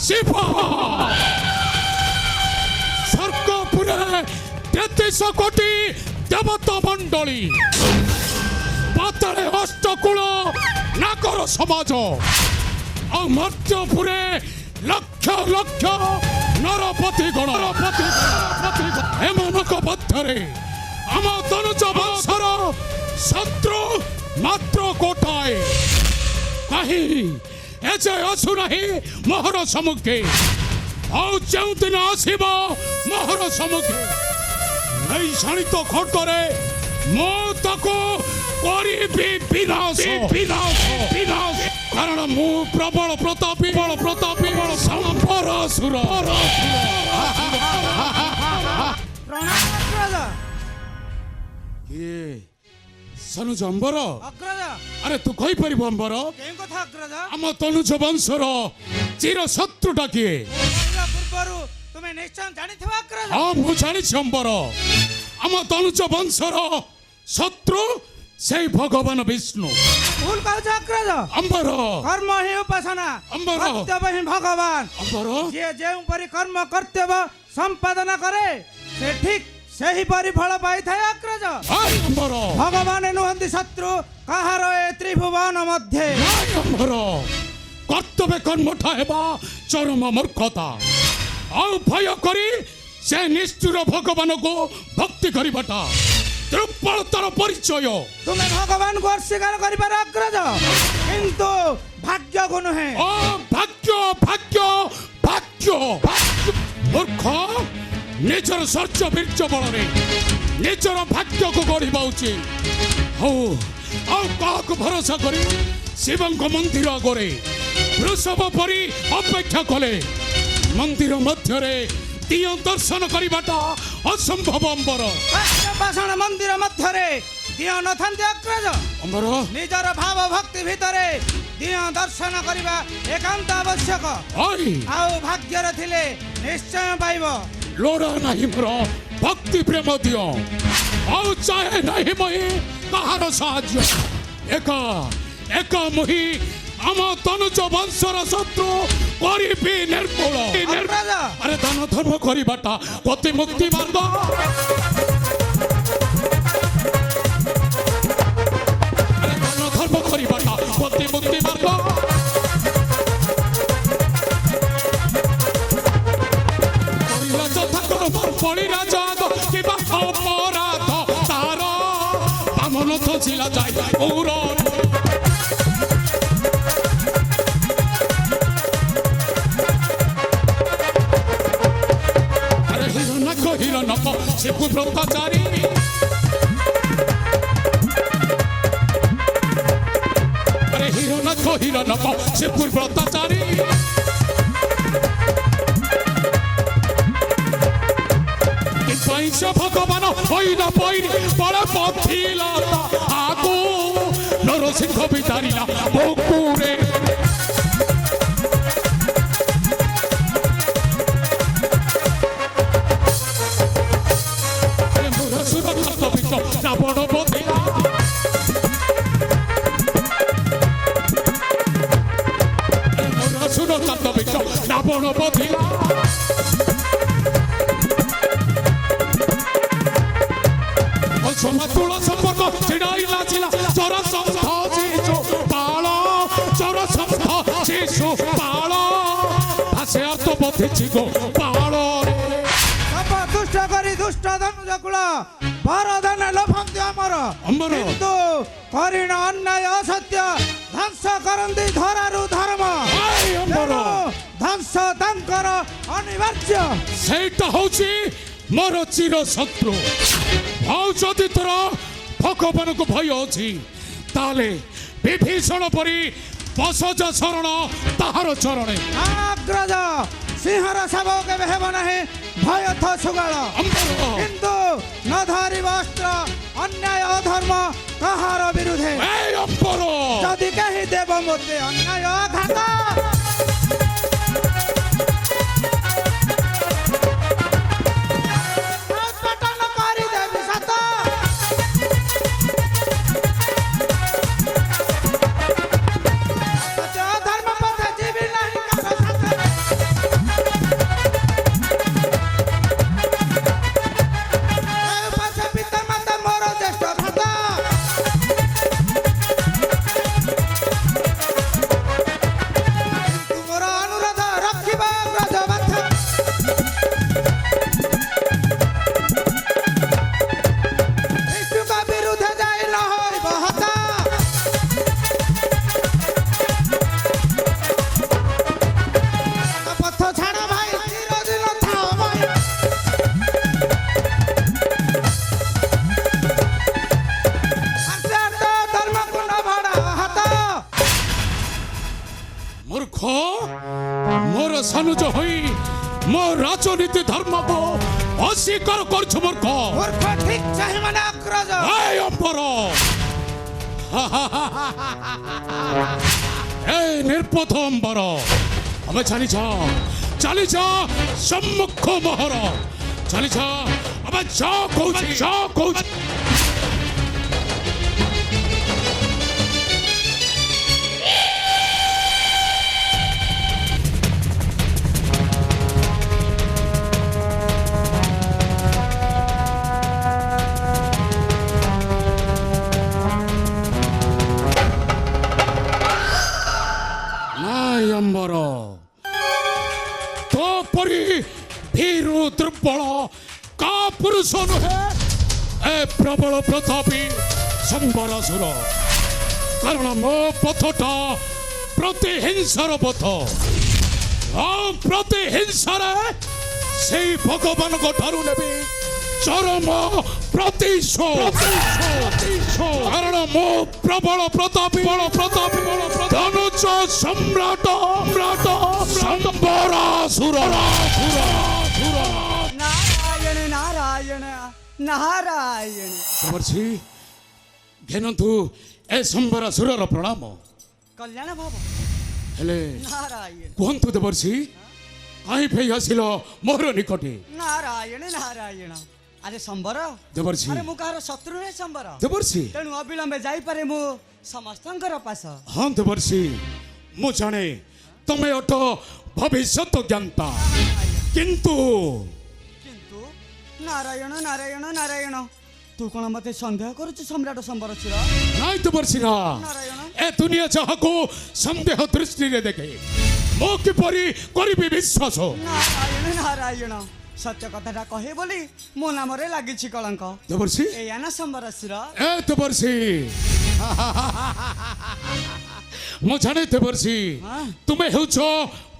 শিব স্বর্গপুরে 33 কোটি দেবতা মণ্ডলী পাতালে অষ্টকূল নাগর সমাজ ଆଉ ମର୍ତ୍ତ୍ୟପୁରେ ଲକ୍ଷ ଲକ୍ଷ ନରପତି ଗଣ ଏମାନଙ୍କ ମଧ୍ୟରେ ଆମ ତନୁଜ ବଂଶର ଶତ୍ରୁ ମାତ୍ର ଗୋଟାଏ କାହିଁ ଏ ଯେ ଆସୁନାହିଁ ମୋହର ସମ୍ମୁଖେ ଆଉ ଯେଉଁଦିନ ଆସିବ ମୋହର ସମ୍ମୁଖେ ଏଇ ଶାଣିତ ଖଡ଼୍ଗରେ ମୁଁ ତାକୁ କରିବି ବିନାଶ କାରଣ ମୁଁ ପ୍ରବଳ ପ୍ରତାପୀ ସମ୍ପରାସୁର କିଏ ସନୁଜ ଅମ୍ବର ଆରେ ତୁ କହିପାରିବୁ ଅମ୍ବର ଆମ ତନୁଜ ବଂଶର ଚିର ଶତ୍ରୁଟା କିଏ ତୁମେ ନିଶ୍ଚୟ ଜାଣିଥିବ ହଁ ମୁଁ ଜାଣିଛି ଅମ୍ବର ଆମ ତନୁଜ ବଂଶର ଶତ୍ରୁ সেই ভগবান বিষ্ণু ভুল কହୁଛ ଅଗ୍ରଜ ଅମ୍ବର କର୍ମ ହିଁ ଉପାସନା ଅମ୍ବର କର୍ତ୍ତବ୍ୟ ହିଁ ଭଗବାନ ଅମ୍ବର ଯିଏ ଯେଉଁପରି କର୍ମ କର୍ତ୍ତବ୍ୟ ସମ୍ପାଦନ କରେ ସେ ଠିକ ସେହିପରି ଫଳ ପାଇଥାଏ ଅଗ୍ରଜ ଅମ୍ବର ଭଗବାନ ନୁହନ୍ତି ଶତ୍ରୁ କାହାର ଏ ତ୍ରିଭୁବନ ମଧ୍ୟରେ ଅମ୍ବର କର୍ତ୍ତବ୍ୟ କର୍ମଟା ହେବା ଚରମ ମୂର୍ଖତା ଆଉ ଭୟ କରି ସେ ନିଷ୍ଠୁର ଭଗବାନଙ୍କୁ ଭକ୍ତି କରିବାଟା ଦୁର୍ବଳତାର ପରିଚୟ ତୁମେ ଭଗବାନଙ୍କୁ ଅସ୍ୱୀକାର କରିପାର ଅଗ୍ରଜ କିନ୍ତୁ ଭାଗ୍ୟକୁ ନୁହେଁ ଭାଗ୍ୟ ମୂର୍ଖ ନିଜର ଶୌର୍ଯ୍ୟ ବୀର୍ଯ୍ୟ ବଳରେ ନିଜର ଭାଗ୍ୟକୁ ଗଢ଼ିବା ଉଚିତ ଆଉ କାହାକୁ ଭରସା କରି ଶିବଙ୍କ ମନ୍ଦିର ଆଗରେ ବୃଷଭ ପରି ଅପେକ୍ଷା କଲେ ମନ୍ଦିର ମଧ୍ୟରେ ଦିଅ ଦର୍ଶନ କରିବାଟା ଅସମ୍ଭବ ଅମ୍ବର ଉପାସନା ମନ୍ଦିର ମଧ୍ୟରେ ଦିଅ ନଥାନ୍ତି ଅଗ୍ରଜ ଅମ୍ବର ନିଜର ଭାବ ଭକ୍ତି ଭିତରେ ଦିଅ ଦର୍ଶନ କରିବା ଏକାନ୍ତ ଆବଶ୍ୟକ ଆଉ ଭାଗ୍ୟରେ ଥିଲେ ନିଶ୍ଚୟ ପାଇବ ଲୋଡ଼ା ନାହିଁ ମୋର ଭକ୍ତି ପ୍ରେମ ଦିଅ ଆଉ ଚାହେ ନାହିଁ ମୁହିଁ କାହାର ସାହାଯ୍ୟ ଏକା ମୁହିଁ ଆମ ତନୁଜ ବଂଶର ଶତ୍ରୁ କରିବି ନିର୍ମୂଳ ଆରେ ଦାନ ଧର୍ମ କରିବାଟା ପତି ମୁକ୍ତି ମାର୍ଗ ଆରେ ଦାନ ଧର୍ମ କରିବାଟା ପତି ମୁକ୍ତି ମାର୍ଗ ଯଥା କର୍ମ ପଡ଼ିଲା ଯାଗ କିମ୍ବା ଅପରାଧ ତାର ବାମନ ଥିଲା ଯାଇ ପୌର হিরণক শিবু ব্রহ্মচারী আরে হিরণক শিবু ব্রহ্মচারী কিন্তু ভগবান হইনা পৈরি বড় পথিলা আগু নরসিংহ বিচারিলা বকুরে রাবণ বধিলা রাবণ বধিলা সমাতুল সম্পর্ক ছিড়াইলা ছিল চর সন্ধ শিশু পাল চর সন্ধ শিশু পাল ভাসে আত্ম বধিছি গো পাল দুষ্ট করি দুষ্ট ধনুজ কুল বরদান লভନ୍ତି ଆମର କିନ୍ତୁ କରିଣ ଅନ୍ୟାୟ ଅସତ୍ୟ ଧ୍ୱଂସ କରନ୍ତି ଧରାରୁ ଧର୍ମ ଧ୍ୱଂସ ତାଙ୍କର ଅନିବାର୍ଯ୍ୟ ସେଇଟା ହଉଛି ମୋର ଚିର ଶତ୍ରୁ ଆଉ ଯଦି ତୋର ଭଗବାନଙ୍କୁ ଭୟ ଅଛି ତାହେଲେ ବିଭୀଷଣ ପରି ବସଜ ଶରଣ ତାହାର ଚରଣେ ଅଗ୍ରଜ ସିଂହର ଶାବ କେବେ ହେବ ନାହିଁ ଭୟ ସୁଗାଳ କିନ୍ତୁ ନ ଧରିବ ଅସ୍ତ୍ର ଅନ୍ୟାୟ ଅଧର୍ମ କାହାର ବିରୁଦ୍ଧେ ଯଦି କେହି ଦେବ ମୋତେ ଅନ୍ୟାୟ ଆଘାତ मूर्ख मोर सानुज होई मो राजनीति धर्म को अस्वीकार करछ मूर्ख मूर्ख ठीक चाहे माने अग्रज ए अंबर ए निर्पथ अंबर अब चली जा सम्मुख मोहर चली जा अब जा कहूँ अंबर तो परी भीरु दुर्बल का पुरुष नुहे ए प्रबल प्रतापी संबरासुर कारण मो पथटा प्रतिहिंसार पथ प्रतिहिंसार से भगवान को ठारू नेबी चरम प्रतिशोध कारण मो प्रबल प्रतापी धनुज सम्राट संबरासुर नारायण नारायण नारायण देवर्षि घेनतु ए संबरासुर प्रणाम कल्याण बाबा हेले नारायण कहतु देवर्षि कहीं फे आसिल मोर निकटे नारायण नारायण अरे संबर देवर्षि अरे मु कहार शत्रु रे संबर देवर्षि तेणु अविलंबे जाई पारे मु समस्तंकर पास हाँ देवर्षि मु जाने तमे अट भविष्यत ज्ञाता किंतु किंतु नारायण नारायण नारायण तू कौन मते संदेह करुच सम्राट संबर छिरा नाई देवर्षि ना नारायण ए दुनिया जहाको संदेह दृष्टि रे देखे मो किपरि करिबि विश्वास नारायण नारायण सत्य कथाटा कहे बोली मो नाम रे लागिछि कलंक देवर्षि एया ना संबर छिरा ए देवर्षि मु जाने देवर्षि हाँ। तुमे हेउछ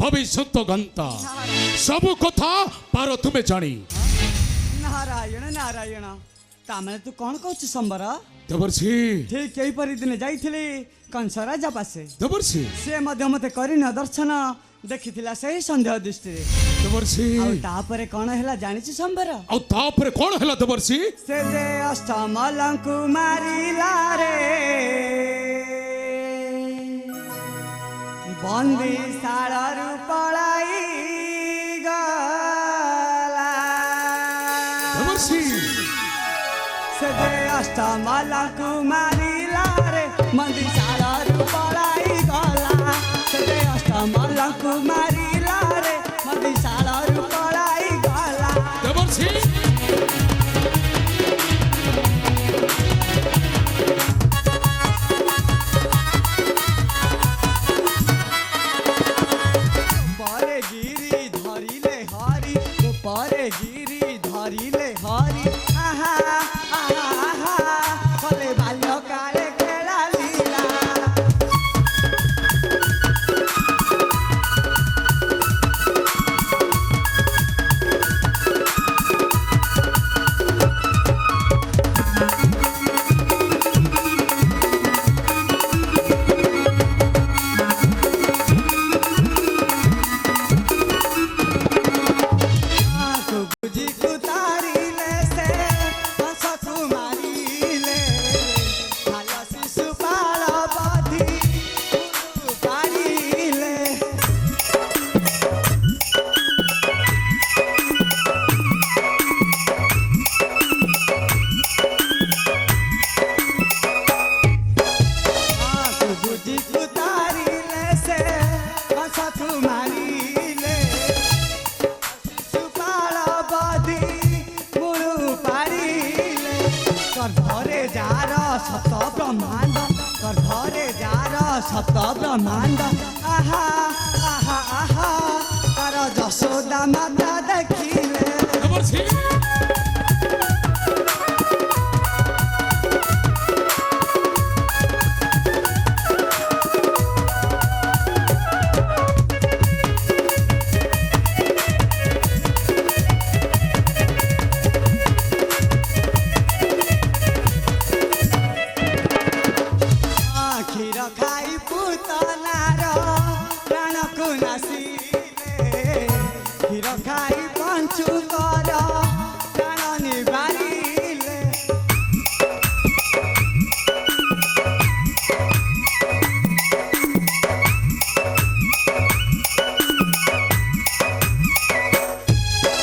भविष्यत गंता सब कथा पार तुमे जानी नारायण नारायण तामे तू कौन कहछ संबर देवर्षि ठीक कई परि दिन जाइथिली कंस राजा पासे देवर्षि से मध्य मते करी न दर्शन देखिथिला सही संदेह दृष्टि रे देवर्षि आ तापरे कौन हैला जानिछि संबर आ तापरे कोन हला देवर्षि से जे अष्टमलंकु मारिला रे बंदी साळरु पळाई गला देवर्षि से जे अष्टमलंकु मारिला रे बंदी साळरु पळाई गला से जे अष्टमलंकु मारिला रे बंदी साळरु पळाई गला देवर्षि परे गिरी धरिले हरि परे गिरी धरिले हरि आहा आहा आहा कले बाल्य काले खेला लीला आँखों बुझी कुतारिले से हंस कुमारिले हाल शिशुपाल बाधी पारिले आँखों बुझी कुतारिले से हंस कुमारिले सुपाल बधी मुळु पारिले कर घरे जार सत ब्रह्मांड कर घरे जार सत ब्रह्मांड आहा आहा आहा कर जशोदा माता देखिले देवर्षि କ୍ଷୀର ଖାଇ ପୁତନାର ପ୍ରାଣ ନାସିଲେ କ୍ଷୀର ଖାଇ ପଞ୍ଚୁକର ପ୍ରାଣ ନିବାରିଲେ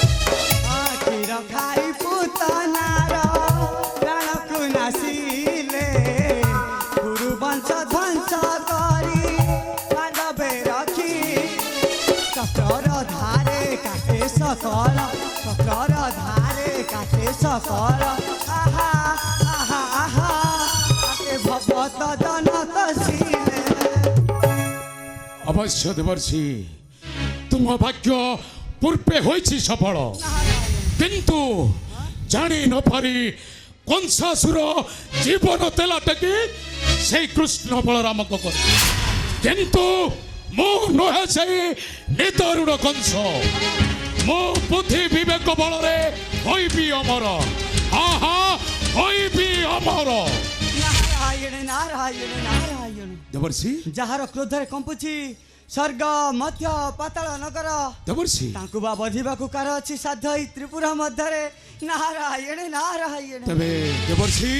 କ୍ଷୀର ଖାଇ ପୁତନାର ପ୍ରାଣକୁ ନାସିଲେ ଗୁରୁ ବଂଶ ଧ୍ୱଂସ କରି ପାଣ୍ଡବେ ରଖି ଚକ୍ରର ଧାରେ କାଟେ ସକଳ ଚକ୍ରର ଧାରେ କାଟେ ସକଳ ଆହା ଆହା ଆହା କାଟେ ଭବତ ଜନତ ଶିଲେ অবশ্য দেবর্ষি তুম ভাগ্য পূর্বে হয়েছি সফল কিন্তু জানি নপারি কংসাসুর জীবন তেলাটাকে সেই কৃষ্ণ বলরামক করে কিন্তু মু নহে সেই নিতরুণ কংস মু বুদ্ধি বিবেক বলরে হইবি অমর আহা হইবি অমর ନାରାୟଣ ନାରାୟଣ ନାରାୟଣ দেবর্ষি ଯାହାର କ୍ରୋଧରେ କମ୍ପୁଛି ସ୍ୱର୍ଗ ମଧ୍ୟ ପାତାଳ ନଗର দেবর্ষি ତାଙ୍କୁ ବା ବଧିବାକୁ କାର ଅଛି ସାଧ୍ୟ ଏଇ ତ୍ରିପୁରା ମଧ୍ୟରେ ନାରାୟଣ ନାରାୟଣ তবে দেবর্ষি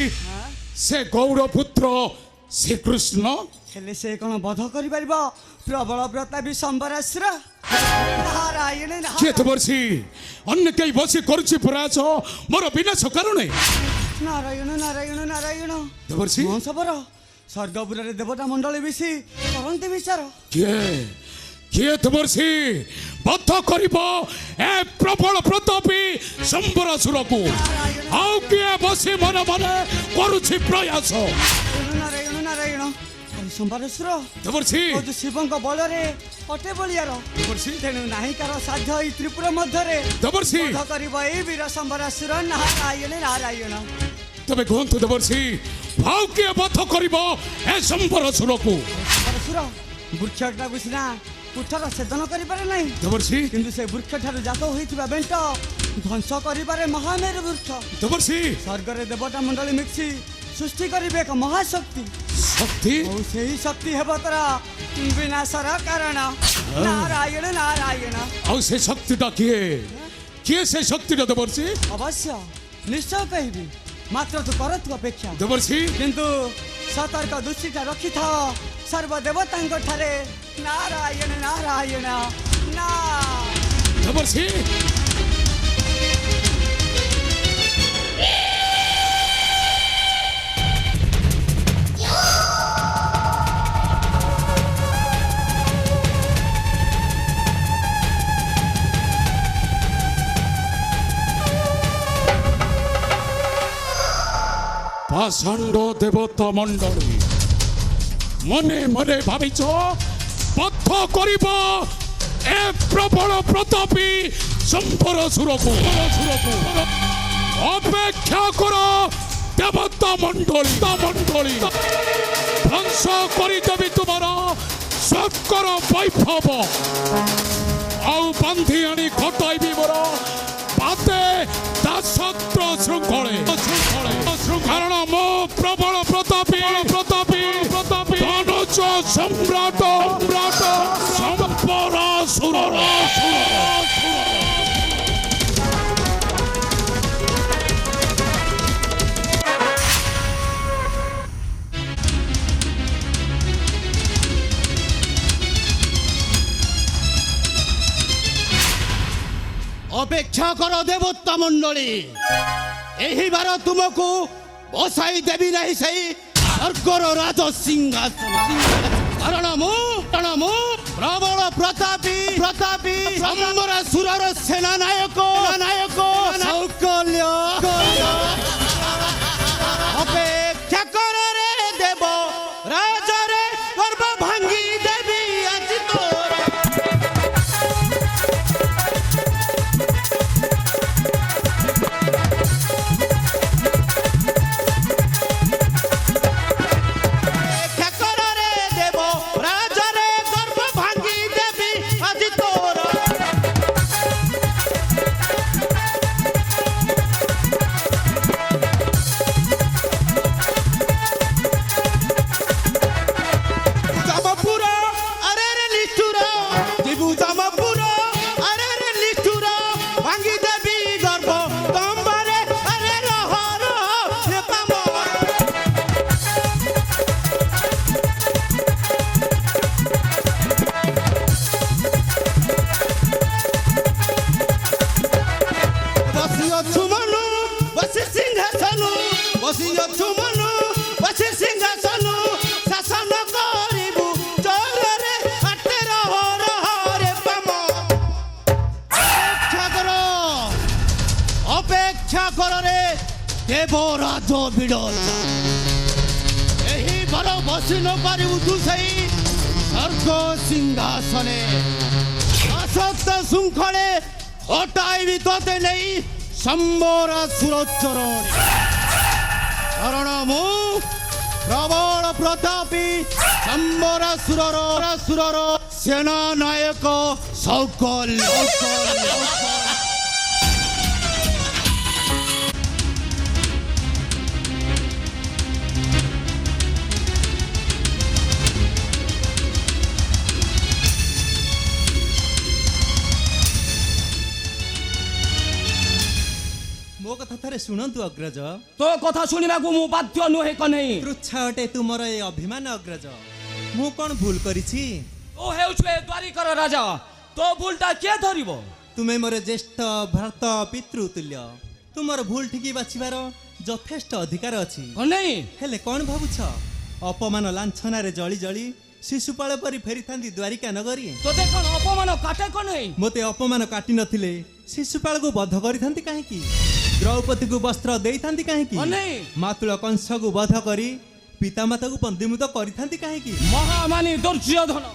সে গৌর পুত্র শ্রীকৃষ্ণ ହେଲେ ସେ କ'ଣ ବଧ କରିପାରିବ ପ୍ରବଳ ପ୍ରତାପୀ ସମ୍ବରାସୁର ନାରାୟଣ କିଏ ଦେବର୍ଷି ଅନ୍ୟ କେହି ବସି କରୁଛି ପ୍ରୟାସ ମୋର ବିନାଶ କାରଣେ ନାରାୟଣ ନାରାୟଣ ନାରାୟଣ ଦେବର୍ଷି ମହସବର ସ୍ୱର୍ଗପୁରରେ ଦେବତା ମଣ୍ଡଳୀ ମିଶି କରନ୍ତି ବିଚାର କିଏ କିଏ ଦେବର୍ଷି ବଧ କରିବ ଏ ପ୍ରବଳ ପ୍ରତାପୀ ସମ୍ବରାସୁରକୁ ଆଉ କିଏ ବସି ମନେ ମନେ କରୁଛି ପ୍ରୟାସ ନାରାୟଣ ନାରାୟଣ ସମ୍ବରାସୁର ଦେବର୍ଷି କହୁଛୁ ଶିବଙ୍କ ବଳରେ ଅଟେ ବଳିଆର ଦେବର୍ଷି ତେଣୁ ନାହିଁ କାର ସାଧ୍ୟ ଏଇ ତ୍ରିପୁରା ମଧ୍ୟରେ ଦେବର୍ଷି ବଧ କରିବ ଏଇ ବୀର ସମ୍ବରାସୁର ନାରାୟଣ ନାରାୟଣ ତବେ କୁହନ୍ତୁ ଦେବର୍ଷି ଆଉ କିଏ ବଧ କରିବ ଏ ସମ୍ବରାସୁରକୁ ସମ୍ବରାସୁର ବୃକ୍ଷଟାକୁ ସିନା କୁଠର ଛେଦନ କରିପାରେ ନାହିଁ ଦେବର୍ଷି କିନ୍ତୁ ସେ ବୃକ୍ଷ ଠାରୁ ଜାତ ହୋଇଥିବା ବେଣ୍ଟ ଧ୍ୱଂସ କରିପାରେ ମହାମେରୁ ବୃକ୍ଷ ଦେବର୍ଷି ସ୍ୱର୍ଗରେ ଦେବତା ମଣ୍ଡଳୀ ମିଶି ସୃଷ୍ଟି କରିବେ ଏକ ମହାଶକ୍ତି ଶକ୍ତି ଆଉ ସେହି ଶକ୍ତି ହେବ ତୋର ବିନାଶର କାରଣ ନାରାୟଣ ନାରାୟଣ ଆଉ ସେ ଶକ୍ତିଟା କିଏ କିଏ ସେ ଶକ୍ତିଟା ଦେବର୍ଷି ଅବଶ୍ୟ ନିଶ୍ଚୟ କହିବି ମାତ୍ର ତୁ କରୁଥିବା ଅପେକ୍ଷା ଦେବର୍ଷି କିନ୍ତୁ ସତର୍କ ଦୃଷ୍ଟିଟା ରଖିଥାଅ ସର୍ବଦେବତାଙ୍କ ଠାରେ ନାରାୟଣ ନାରାୟଣ ନା ଦେବର୍ଷି পাষাণ্ড দেবতা মণ্ডলী মনে মনে ভাবিছ বদ্ধ করিব এ প্রবল প্রতাপী সম্বরাসুরকু অপেক্ষা কর দেবতা মণ্ডলী মণ্ডলী ধ্বংস করে দেবি তোমার স্বর্গর বৈভব আউ বান্ধি আনি ঘটাইবি মোর পাতে দাসত্র শৃঙ্খলে কারণ মো প্রবল প্রতাপী ধনুজ সম্রাট সম্বরাসুর অপেক্ষা কর দেবতা মণ্ডলী এইবার তুমকু বসাই দেবি নাই সেই স্বর্গর রাজ সিংহাসন কারণ মু প্রবল প্রতাপী সম্বরাসুরর সেনা নায়ক সৌকল্য অপেক্ষা কর রে দেব রাজরে গর্ব ভাঙ্গি দেবি আজি তোর দেবরাজ বিরজা ଏହି ବର ବସି ନ ପାରିବୁ ତୁ ସେଇ ସ୍ୱର୍ଗ ସିଂହାସନେ ଅସତ ଶୃଙ୍ଖଳେ ହଟାଇବି ତତେ ନେଇ ସମ୍ବରାସୁର ଚରଣୀ କାରଣ ମୁଁ ପ୍ରବଳ ପ୍ରତାପୀ ସମ୍ବରାସୁରର ସେନା ନାୟକ ସୌକଲ୍ୟ ମୋ କଥା ଥରେ ଶୁଣନ୍ତୁ ଅଗ୍ରଜ। ତୋ କଥା ଶୁଣିବାକୁ ମୁଁ ବାଧ୍ୟ ନୁହେଁ କହ୍ନେଇ। ପୃଚ୍ଛା ଅଟେ ତୁମର ଏ ଅଭିମାନ ଅଗ୍ରଜ। ମୁଁ କ'ଣ ଭୁଲ କରିଛି? ତୁ ହେଉଛୁ ଏ ଦ୍ୱାରିକାର ରାଜା, ତୋ ଭୁଲଟା କିଏ ଧରିବ? ତୁମେ ମୋର ଜ୍ୟେଷ୍ଠ ଭ୍ରାତ ପିତୃତୁଲ୍ୟ। ତୁମର ଭୁଲ ଠିକି ବାଛିବାର ଯଥେଷ୍ଟ ଅଧିକାର ଅଛି। କହ୍ନେଇ ହେଲେ କ'ଣ ଭାବୁଛ? ଅପମାନ ଲାଞ୍ଛନାରେ ଜଳି ଜଳି ଶିଶୁପାଳ ପରି ଫେରିଥାନ୍ତି ଦ୍ୱାରିକା ନଗରୀ। ତୋତେ କ'ଣ ଅପମାନ କାଟେ କହ୍ନେଇ? ମୋତେ ଅପମାନ କାଟି ନଥିଲେ ଶିଶୁପାଳକୁ ବଧ କରିଥାନ୍ତି କାହିଁକି? ଦ୍ରୌପଦୀକୁ ବସ୍ତ୍ର ଦେଇଥାନ୍ତି କାହିଁକି? କହ୍ନେଇ ମାତୁଳ କଂସକୁ ବଧ କରି ପିତାମାତାକୁ ବନ୍ଦୀମୁତ କରିଥାନ୍ତି କାହିଁକି? ମହାମାନି ଦୁର୍ଯ୍ୟୋଧନ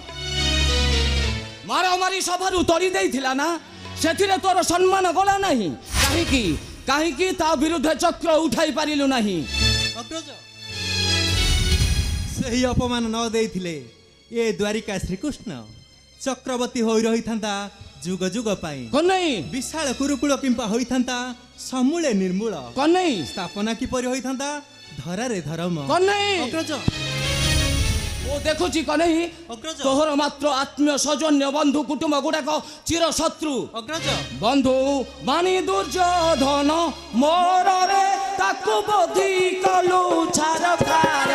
ମାରାମାରି ସଭାରୁ ତଡ଼ି ଦେଇଥିଲା ନା, ସେଥିରେ ତୋର ସମ୍ମାନ ଗଲା ନାହିଁ କାହିଁକି? କାହିଁକି ତା ବିରୁଦ୍ଧରେ ଚକ୍ର ଉଠାଇ ପାରିଲୁ ନାହିଁ? ଅଗ୍ରଜ, ସେହି ଅପମାନ ନ ଦେଇଥିଲେ ଏ ଦ୍ୱାରିକା ଶ୍ରୀକୃଷ୍ଣ ଚକ୍ରବର୍ତ୍ତୀ ହୋଇ ରହିଥାନ୍ତା ଯୁଗ ଯୁଗ ପାଇଁ। କହ୍ନେଇ ବିଶାଳ କୁରୁକୁଳ କିମ୍ବା ହୋଇଥାନ୍ତା ସମୂଳେ ନିର୍ମୂଳ। କହ୍ନେଇ ସ୍ଥାପନା କିପରି ହୋଇଥାନ୍ତା ଧରାରେ ଧରମ। କହ୍ନେଇ ଅଗ୍ରଜ, ମୁଁ ଦେଖୁଛି କହ୍ନେଇ ଅଗ୍ରଜ, ତୋହର ମାତ୍ର ଆତ୍ମୀୟ ସୌଜନ୍ୟ ବନ୍ଧୁ କୁଟୁମ୍ବ ଗୁଡାକ ଚିର ଶତ୍ରୁ। ଅଗ୍ରଜ, ବନ୍ଧୁ ମାନି ଦୁର୍ଯ୍ୟୋଧନ ମୋରରେ ତାକୁ ବୋଧି କଲୁ ଛାରକାର।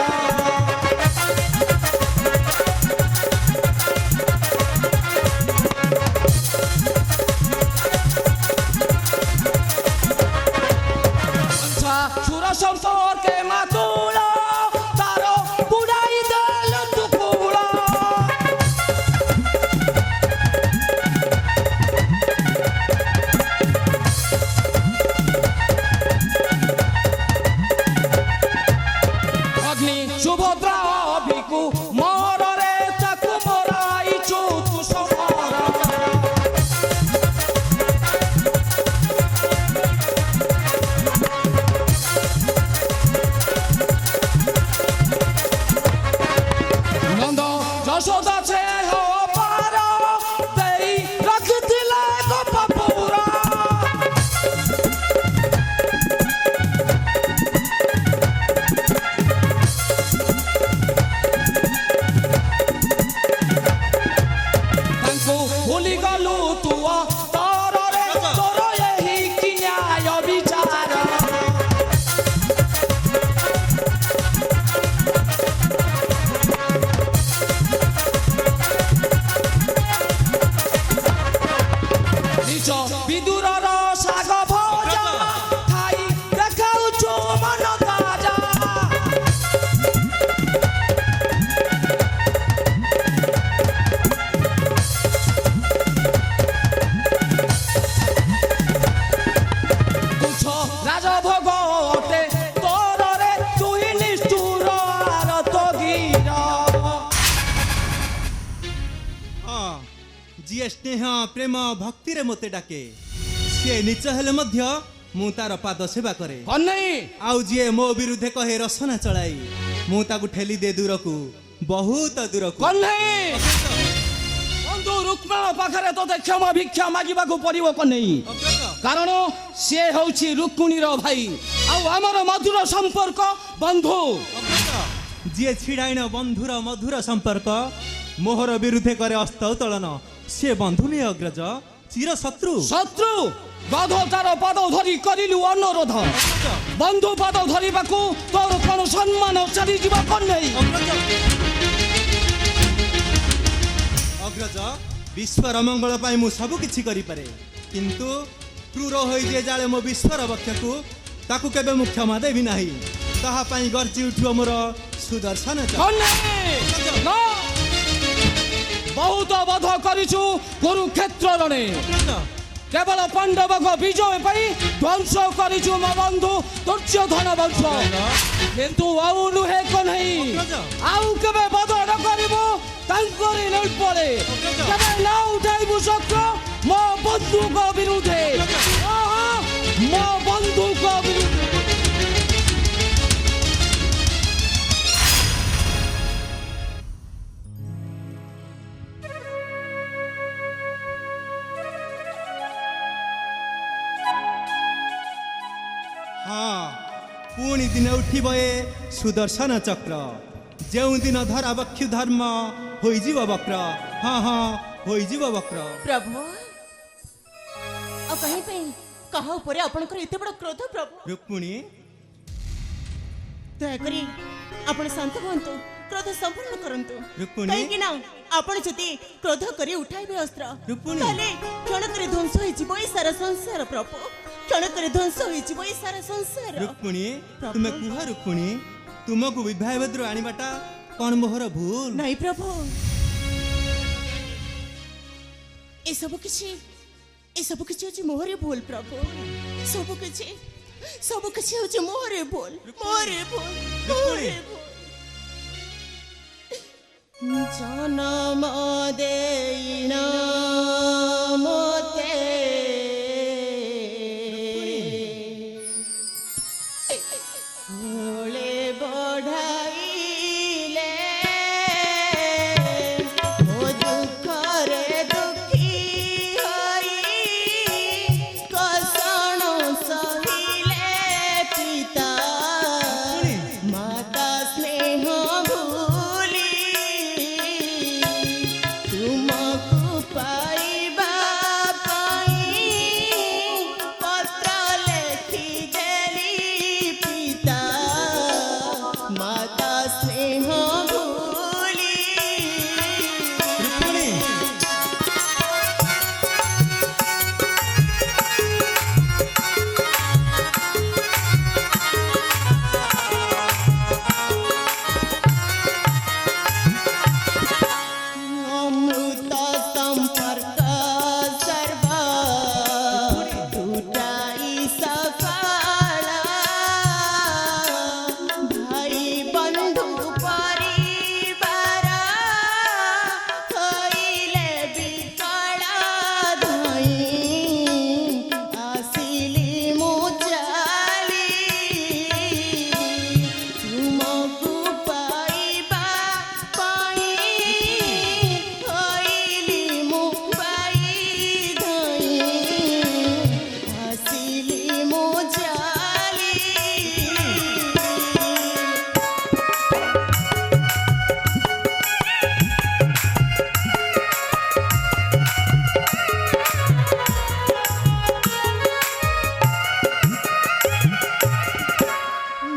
সুর সম্পর্কে মাতুল তার বুড়াই দেল টুকুল। অগ্নি সুভদ্রা ভিকু মররে তাকু মরাইছু তু সমর। যশোদা সে পার দেই রাখিলে গোপপুরা। ତାଙ୍କୁ ଭୁଲି ଗଲୁ ତୁ ତରରେ ତୋର ଏହି କି ନ୍ୟାୟ ବିଚାର। বিদুরর শাগ ভজা খাই দেখাউଛୁ মন তাজা। তুচ্ছ রাজভোগ অটে তোরে তুই নিষ্ঠুর আর তো গির। ହଁ, ଯିଏ ସ୍ନେହ ପ୍ରେମ ଭକ୍ତିରେ ମୋତେ ଡାକେ ସିଏ ନିଚ ହେଲେ ମଧ୍ୟ ମୁଁ ତାର ପାଦ ସେବା କରେ। କହ୍ନେଇ ଆଉ ଯିଏ ମୋ ବିରୁଦ୍ଧେ କହେ ରସନା ଚଳାଇ ମୁଁ ତାକୁ ଠେଲି ଦିଏ ଦୂରକୁ, ବହୁତ ଦୂରକୁ। କହ୍ନେଇ ବନ୍ଧୁ ରୁକ୍ମିଣୀ ପାଖରେ ତୋତେ କ୍ଷମା ଭିକ୍ଷା ମାଗିବାକୁ ପଡ଼ିବ କହ୍ନେଇ। ଅଗ୍ରଜ, କାରଣ ସିଏ ହେଉଛି ରୁକ୍ମିଣୀର ଭାଇ ଆଉ ଆମର ମଧୁର ସମ୍ପର୍କ ବନ୍ଧୁ। ଅଗ୍ରଜ, ଯିଏ ଛିଡ଼ାଇନ ବନ୍ଧୁର ମଧୁର ସମ୍ପର୍କ ମୋହର ବିରୁଦ୍ଧେ କରେ ଅସ୍ତ ଉତ୍ତୋଳନ ସିଏ ବନ୍ଧୁ ନୁହେଁ ଅଗ୍ରଜ, ଚିର ଶତ୍ରୁ। ଶତ୍ରୁ ଗଧ ତାର ପାଦ ଧରି କରିଲୁ ଅନୁରୋଧ। ଅଗ୍ରଜ, ବନ୍ଧୁ ପାଦ ଧରିବାକୁ ତୋର କ'ଣ ସମ୍ମାନ ଚାଲିଯିବ କହ୍ନେଇ? ଅଗ୍ରଜ, ଅଗ୍ରଜ, ବିଶ୍ୱର ମଙ୍ଗଳ ପାଇଁ ମୁଁ ସବୁ କିଛି କରିପାରେ, କିନ୍ତୁ କ୍ରୂର ହୋଇ ଯିଏ ଜାଳେ ମୋ ବିଶ୍ୱର ବକ୍ଷକୁ ତାକୁ କେବେ ମୁଁ କ୍ଷମା ଦେବି ନାହିଁ। ତାହା ପାଇଁ ଗର୍ଜି ଉଠିବ ମୋର ସୁଦର୍ଶନ ଚକ୍ର। କହ୍ନେଇ ନା, ବହୁତ ବଧ କରିଛୁ କୁରୁକ୍ଷେତ୍ର ରଣେ। ଅଗ୍ରଜ, কেবল পাণ্ডবক বিজয় পাই ধ্বংস করিছু ମୋ ବନ୍ଧୁ ଦୁର୍ଯ୍ୟୋଧନ ବଂଶ କିନ୍ତୁ ଆଉ ନୁହେଁ କହ୍ନେଇ ଆଉ କେବେ ବଧ ନ କରିବୁ ତାଙ୍କରି ନିର୍ପରେ କେବେ ନ ଉଠାଇବୁ ଚକ୍ର ମୋ ବନ୍ଧୁଙ୍କ ବିରୁଦ୍ଧେ ମୋ ବନ୍ଧୁଙ୍କ ବିରୁଦ୍ଧେ ହଁ ପୁଣି ଦିନେ ଉଠିବ ଏ ସୁଦର୍ଶନ ଚକ୍ର ଯେଉଁଦିନ ଧରା ବକ୍ଷୁ ଧର୍ମ ହୋଇଯିବ ବକ୍ର ହଁ ହଁ ହୋଇଯିବ ବକ୍ର ପ୍ରଭୁ ଆଉ କାହିଁ ପାଇଁ କାହା ଉପରେ ଆପଣଙ୍କର ଏତେ ବଡ଼ କ୍ରୋଧ ପ୍ରଭୁ ରୁକ୍ମିଣୀ ଦୟାକରି ଆପଣ ଶାନ୍ତ ହୁଅନ୍ତୁ କ୍ରୋଧ ସମ୍ପୂର୍ଣ୍ଣ କରନ୍ତୁ ରୁକ୍ମିଣୀ। କାହିଁକି ନା ଆପଣ ଯଦି କ୍ରୋଧ କରି ଉଠାଇବେ ଅସ୍ତ୍ର ରୁକ୍ମିଣୀ। ତାହେଲେ କ୍ଷଣକରେ ଧ୍ୱଂସ ହୋଇଯିବ ଏ ସାରା ସଂସାର ପ୍ରଭୁ କ୍ଷଣକରେ ଧ୍ୱଂସ ହୋଇଯିବ ଏ ସାରା ସଂସାର ରୁକ୍ମିଣୀ ପ୍ରଭୁ। ତୁମେ କୁହ ରୁକ୍ମିଣୀ ତୁମକୁ ବିବାହ ବେଦରୁ ଆଣିବାଟା କଣ ମୋହର ଭୁଲ ନାଇଁ ପ୍ରଭୁ ଏସବୁ କିଛି ହେଉଛି ମୋହରେ ଭୁଲ ପ୍ରଭୁ ସବୁ କିଛି ହେଉଛି ମୋହରେ ଭୁଲ ମୋହରେ ଭୁଲ ଜନମ ଦେଇଣ ମୋତେ କୋଳେ ବଢ଼ାଇଲେ ମୋ ଦୁଃଖରେ ଦୁଃଖୀ ହୋଇ କଷଣ ସହିଲେ ପିତା ମାତା ସ୍ନେହ ଭୁଲି ତୁମକୁ ପାଇବା ପାଇଁ ପତ୍ର ଲେଖିଦେଲି ପିତା ମାତା ସ୍ନେହ ଭୁଲି ରୁକ୍ମିଣୀ ଅମୃତ ସମ୍ପର୍କ ସର୍ବ ଟୁଟାଇ ସକାଳ ଭାଇ ବନ୍ଧୁ ପରିବାର ହୋଇଲେ ବିକଳ ଧାଇଁ ଆସିଲି ମୁଁ ଚାଲି ତୁମକୁ ପାଇବା ପାଇଁ ହୋଇଲି ମୁଁ ବାଇ ଧାଇଁ ଆସିଲି ମୁଁ ଚାଲି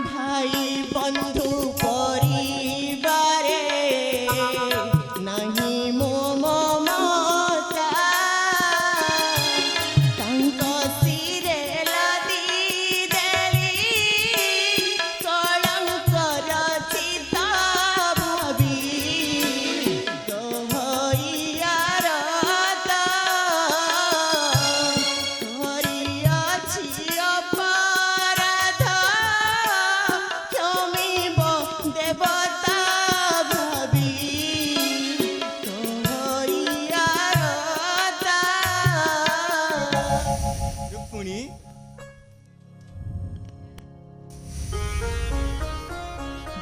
ଭାଇ ବନ୍ଧୁ ପରିବାରେ ନାହିଁ ମୋ ମମତା ତାଙ୍କ ଶିରେ ଲାଦି ଦେଲି କଳଙ୍କର ଚିତା ଭାବି ଦହଇଆର କରିଅଛି ଅପରାଧ କ୍ଷମିବ ଦେବତା ଭାବି ରୁକ୍ମିଣୀ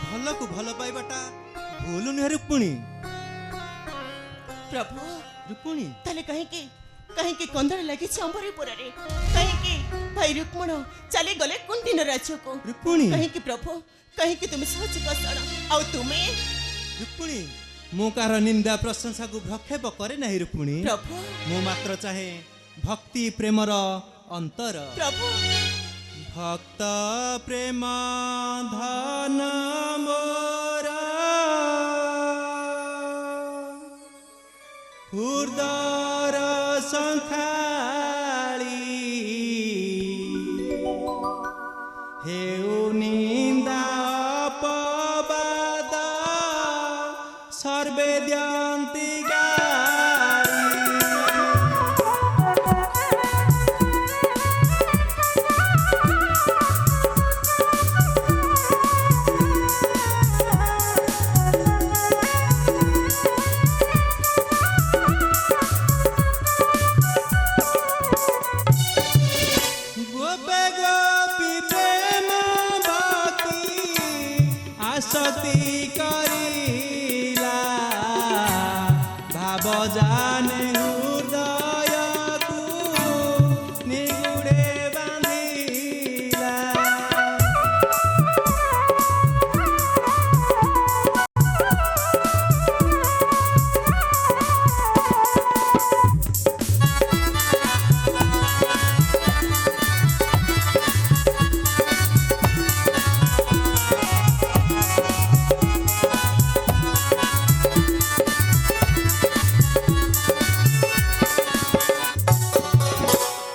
ଭଲକୁ ଭଲ ପାଇବାଟା ଭୁଲ ନୁହେଁ ରୁକ୍ମିଣୀ ପ୍ରଭୁ ରୁକ୍ମିଣୀ ତାହେଲେ କାହିଁକି କାହିଁକି କନ୍ଦଳ ଲାଗିଛି ଅମ୍ବରୀପୁରରେ କାହିଁକି ଭାଇ ରୁକ୍ମଣ ଚାଲିଗଲେ କୁଣ୍ଠିନ ରାଜ୍ୟକୁ ରୁକ୍ମିଣୀ କାହିଁକି ପ୍ରଭୁ କାହିଁକି ତୁମେ ସହଜ କଷଣ ଆଉ ତୁମେ ରୁକ୍ମିଣୀ ମୁଁ କାହାର ନିନ୍ଦା ପ୍ରଶଂସାକୁ ଭ୍ରକ୍ଷେପ କରେ ନାହିଁ ରୁକ୍ମିଣୀ ପ୍ରଭୁ ମୁଁ ମାତ୍ର ଚାହେଁ ଭକ୍ତି ପ୍ରେମର ଅନ୍ତର ପ୍ରଭୁ ଭକ୍ତ ପ୍ରେମ ଧନ ମୋର ହୃଦର ସଂଖାଳି ହେଉ ନିନ୍ଦା ଅପବାଦ ସର୍ବେ ଦିଅନ୍ତି ଗାଳି ବଜାନେ ହୃଦୟକୁ ନିଗୁଡ଼େ ବାନ୍ଧିଲା।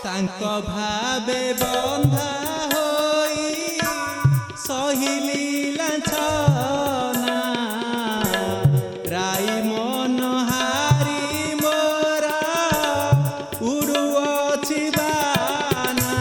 ତାଙ୍କ ଭାବେ ବନ୍ଧା ହୋଇ ସହିଲି ଲାଞ୍ଛନା, ରାଇ ମନହାରି ମୋରା ଉଡ଼ୁଅଛି ବାନା।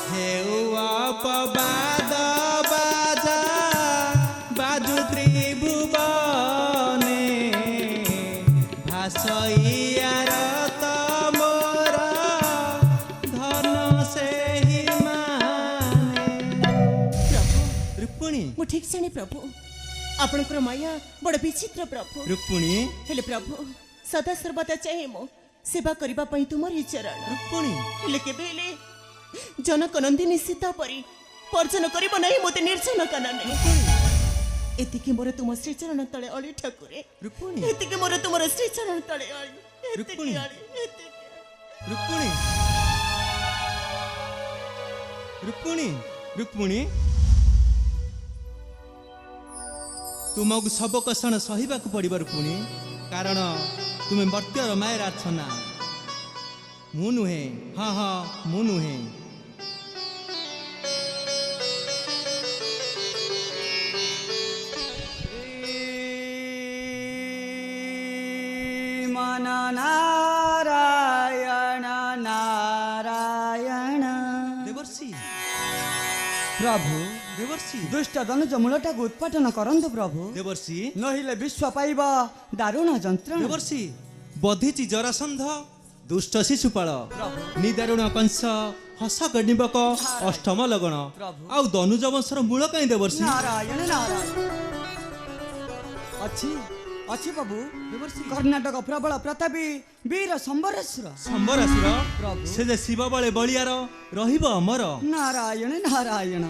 ହେଉ ଅପବାଦ ବାଜା ବାଜୁ ତ୍ରିଭୁବନେ, ଭାସଇଆର ତମର ଧନ ସେହି ମାନେ। ପ୍ରଭୁ ରୁକ୍ମିଣୀ ମୁଁ ଠିକ୍ ଜାଣେ ପ୍ରଭୁ, ଆପଣଙ୍କର ମାୟା ବଡ଼ ବିଚିତ୍ର ପ୍ରଭୁ। ରୁକ୍ମିଣୀ ହେଲେ ପ୍ରଭୁ ସଦା ସର୍ବଦା ଚାହେଁ ମୁଁ ସେବା କରିବା ପାଇଁ ତୁମରି ଚରଣ। ରୁକ୍ମିଣୀ ହେଲେ କେବେ ହେଲେ ଜନକ ନନ୍ଦିନୀ ସୀତା ପରି ବର୍ଜନ କରିବ ନାହିଁ ମୋତେ ନିର୍ଜନ କାନନେ। ଏତିକି ମୋର ତୁମ ଶ୍ରୀଚରଣ ତଳେ ଅଳି ଠାକୁରେ, ରୁକ୍ମିଣୀ ଏତିକି ମୋର ତୁମର ଶ୍ରୀଚରଣ ତଳେ ଅଳି, ରୁକ୍ମିଣୀ। ଏତିକି ଅଳି, ଏତିକି। ରୁକ୍ମିଣୀ ରୁକ୍ମିଣୀ ରୁକ୍ମିଣୀ ତୁମକୁ ସବୁ କଷଣ ସହିବାକୁ ପଡ଼ିବ ରୁକ୍ମିଣୀ, କାରଣ ତୁମେ ମର୍ତ୍ତ୍ୟର ମାୟର ଅଛ ନା। ମୁଁ ନୁହେଁ, ହଁ ହଁ ମୁଁ ନୁହେଁ। मन नारायण नारायण। ଦେବର୍ଷି प्रभु ଦେବର୍ଷି दुष्ट धनुज मूलटाକୁ ଉତ୍ପାଟନ କରନ୍ତୁ ପ୍ରଭୁ, ଦେବର୍ଷି ନହିଲେ ବିଶ୍ୱ ପାଇବ ଦାରୁଣ ଯନ୍ତ୍ରଣା। ଦେବର୍ଷି ବଧିଛି ଜରାସନ୍ଧ ଦୁଷ୍ଟ ଶିଶୁପାଳ, ନିଦାରୁଣ କଂସ ହସ ଗଣ୍ଡିବକ ଅଷ୍ଟମ ଲଗଣ, ପ୍ରଭୁ। ଆଉ ଦନୁଜ ବଂଶର ମୂଳ କାହିଁ ଦେବର୍ଷି? ନାରାୟଣ ନାରାୟଣ। ଅଛି ଅଛି ପ୍ରଭୁ, କର୍ଣ୍ଣାଟକ ପ୍ରବଳ ପ୍ରତାପୀ ବୀର ସମ୍ବରେଶ୍ୱର। ସମ୍ବରାସୁର ପ୍ରଭୁ। ସେ ଯେ ଶିବ ବଳେ ବଳିଆର ରହିବ ଅମର। ନାରାୟଣ ନାରାୟଣ।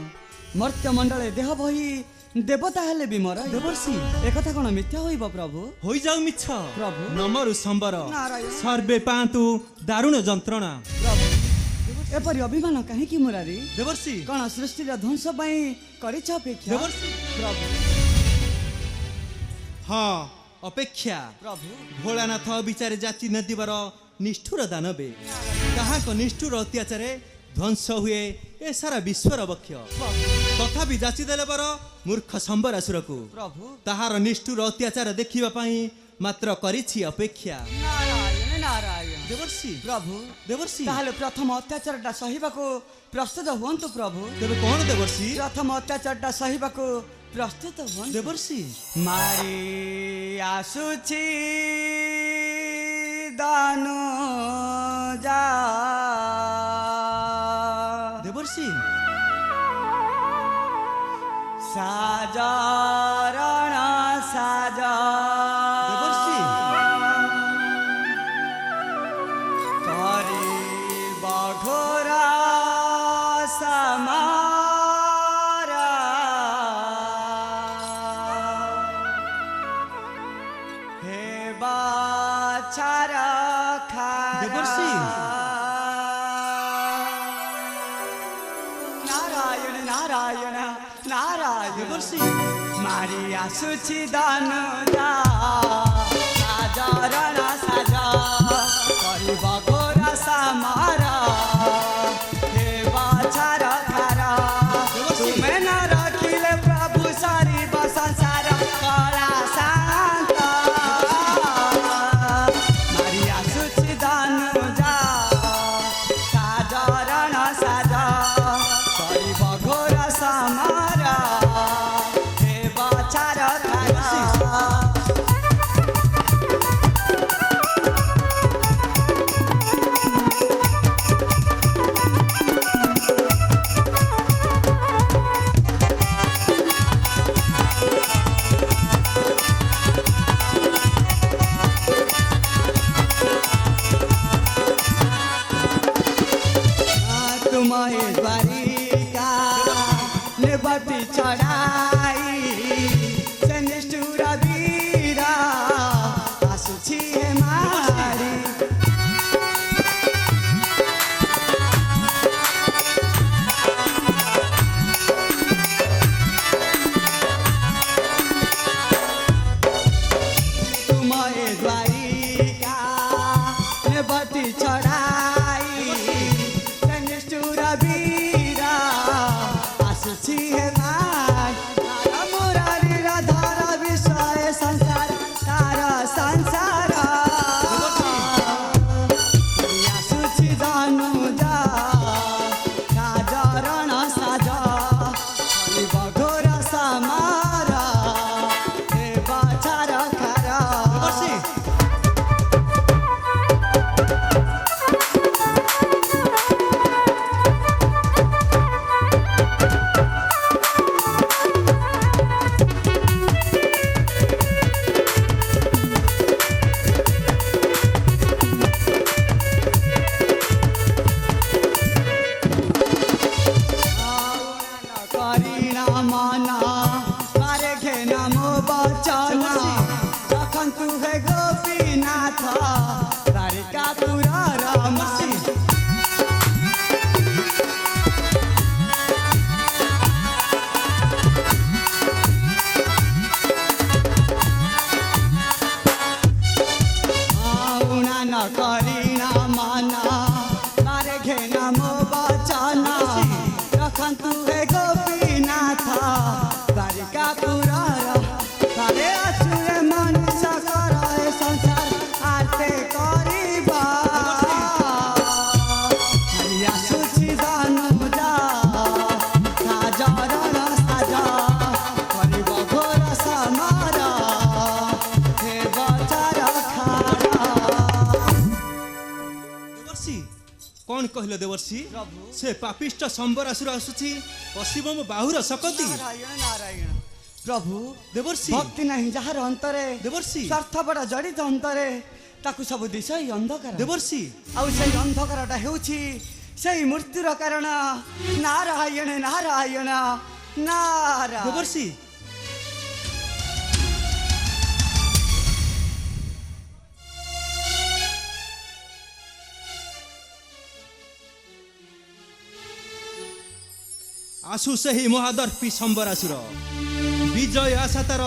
ମର୍ତ୍ତ୍ୟମଣ୍ଡଳେ ଦେହ ବହି ଦେବତା ହେଲେ ବିମର। ଦେବର୍ଷି ଏକଥା କଣ ମିଥ୍ୟା ହୋଇବ ପ୍ରଭୁ? ହୋଇଯାଉ ମିଛ ପ୍ରଭୁ। ନମରୁ ସମ୍ବର, ନାରାୟଣ। ସର୍ବେ ପାଆନ୍ତୁ ଦାରୁଣ ଯନ୍ତ୍ରଣା। ପ୍ରଭୁ ଏପରି ଅଭିମାନ କାହିଁକି ମୁରାରୀ? ଦେବର୍ଷି କଣ ସୃଷ୍ଟିର ଧ୍ୱଂସ ପାଇଁ କରିଛ ଅପେକ୍ଷା? ଦେବର୍ଷି ପ୍ରଭୁ ହଁ ଅପେକ୍ଷା। ପ୍ରଭୁ ଭୋଳାନାଥ ବିଚାରେ ଯାଚି ନଦିବାର ନିଷ୍ଠୁର ଦାନବେ, କାହାଙ୍କ ନିଷ୍ଠୁର ଅତ୍ୟାଚାରେ ଧ୍ୱଂସ ହୁଏ ଏ ସାରା ବିଶ୍ୱର ବକ୍ଷ। ତଥାପି ଯାଚି ଦେଲେ ବର ମୂର୍ଖ ସମ୍ବରାସୁରକୁ, ପ୍ରଭୁ ତାହାର ନିଷ୍ଠୁର ଅତ୍ୟାଚାର ଦେଖିବା ପାଇଁ ମାତ୍ର କରିଛି ଅପେକ୍ଷା। ନାରାୟଣ ନାରାୟଣ। ଦେବର୍ଷି ପ୍ରଭୁ ଦେବର୍ଷି ତାହେଲେ ପ୍ରଥମ ଅତ୍ୟାଚାରଟା ସହିବାକୁ ପ୍ରସ୍ତୁତ ହୁଅନ୍ତୁ ପ୍ରଭୁ। ତେବେ କଣ ଦେବର୍ଷି? ପ୍ରଥମ ଅତ୍ୟାଚାରଟା ସହିବାକୁ ପ୍ରସ୍ତୁତ ହୁଅନ୍ତୁ। ଦେବର୍ଷି ମାରି ଆସୁଛି ଦାନୁ ଯା ଦେବର୍ଷି ସାଜରଣ ସାଜ ଦେବର୍ଷି କରି ବଘୋରା ସମାରା ହେ ବାଛାର ଖାରା। ଦେବର୍ଷି ନାରାୟଣ ନାରାୟଣ ନାରାୟଣ। ଦେବର୍ଷି ମାରି ଆସୁଛି ଦାନ ଯା ସାଜରଣ ସାଜ କରିବ ଘୋରା ସମାରା ହେ ବାଛାର ଖାରା। ତୁମେ ନ ରଖିଲେ ପ୍ରଭୁ ସରିବ ସଂସାର କଳା ଶାନ୍ତ। द्वारिका पुरा रामा आउना न करिना माना मारे घेना मो बचना रखन्तु हे गोपीनाथ द्वारिका पुरा तारे असुरे मनुष्य कराए संसार आते करिबा हरिया सुछि दानुजा साजर साजा करिब घोर समारा हे बचार खारा देवर्षि कौन कहले देवर्षि से पापिष्ट संबरासुर आसुछि पश्चिम मो बाहुर सकती नारायण नारायण प्रभु देवर्षि भक्ति नहीं जार अंतरे देवर्षि स्वार्थ बड़ा जड़ित अंतरे ताकु सब दिश ही अंधकार देवर्षि आउ से अंधकारटा हेउछि सेही मृत्युर कारण नारायण नारायण नारायण देवर्षि आसु सेही महादर्पी संबरासुर विजय आशा तार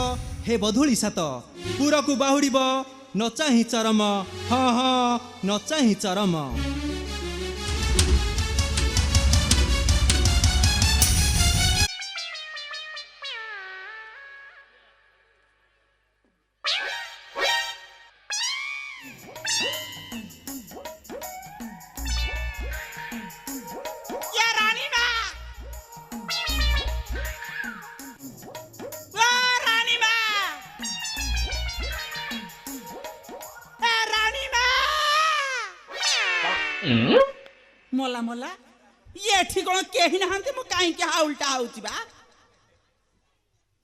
हे बधुली सात पुरकु बाहुड़िब न चाहि चरम हाँ हाँ न चाहि चरम मला मला ये ठीक कहीं नहांती मु कहीं क्या उल्टा होउची बा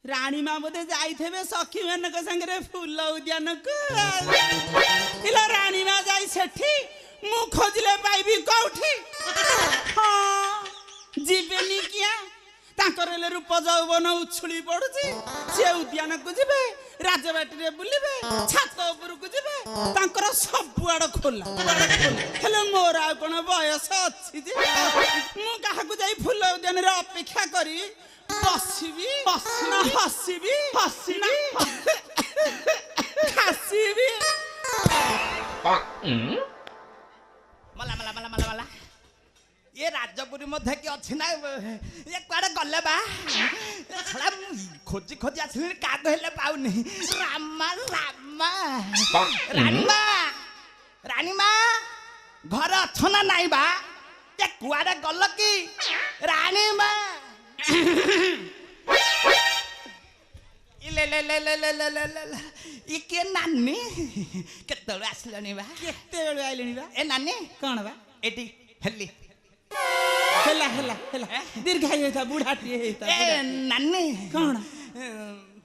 रानी माँ बोधे जाइथे सखी मान संगे फूल उद्यान को इला रानी माँ जाई सेठी मु खोजले पाइबी कौठी हाँ जीवेनी किया तांकर रूप यौवन उछुली पड़ुची से उद्यान को जिबे राजबाटी रे बुलिबे छात ऊपर को जिबे तांकर सब आड़ खोला हेले मोर आ कोन बयस अछि जे मु काहा को जाई फूल उद्यान रे अपेक्षा करी बसिबी ना हसिबी हसिना हसिबी मला मला मला मला मला ये राजपुरी मध्य के अच्छी ना ये कुआडे गले बा छड़ा खोजी खोजी आसली का कहले पाउनी रामा रामा रानी माँ घर अछना नाई बा ये कुआडे गल की रानी माँ ले ले ले ले ले ले ले ले ये के नानी केतळे आसलनी बा केतळे आइलनी बा ए नानी कोन बा एटी हेली हेला हेला हेला दीर्घायु होता बुढ़ाटी होता ए नानी कौन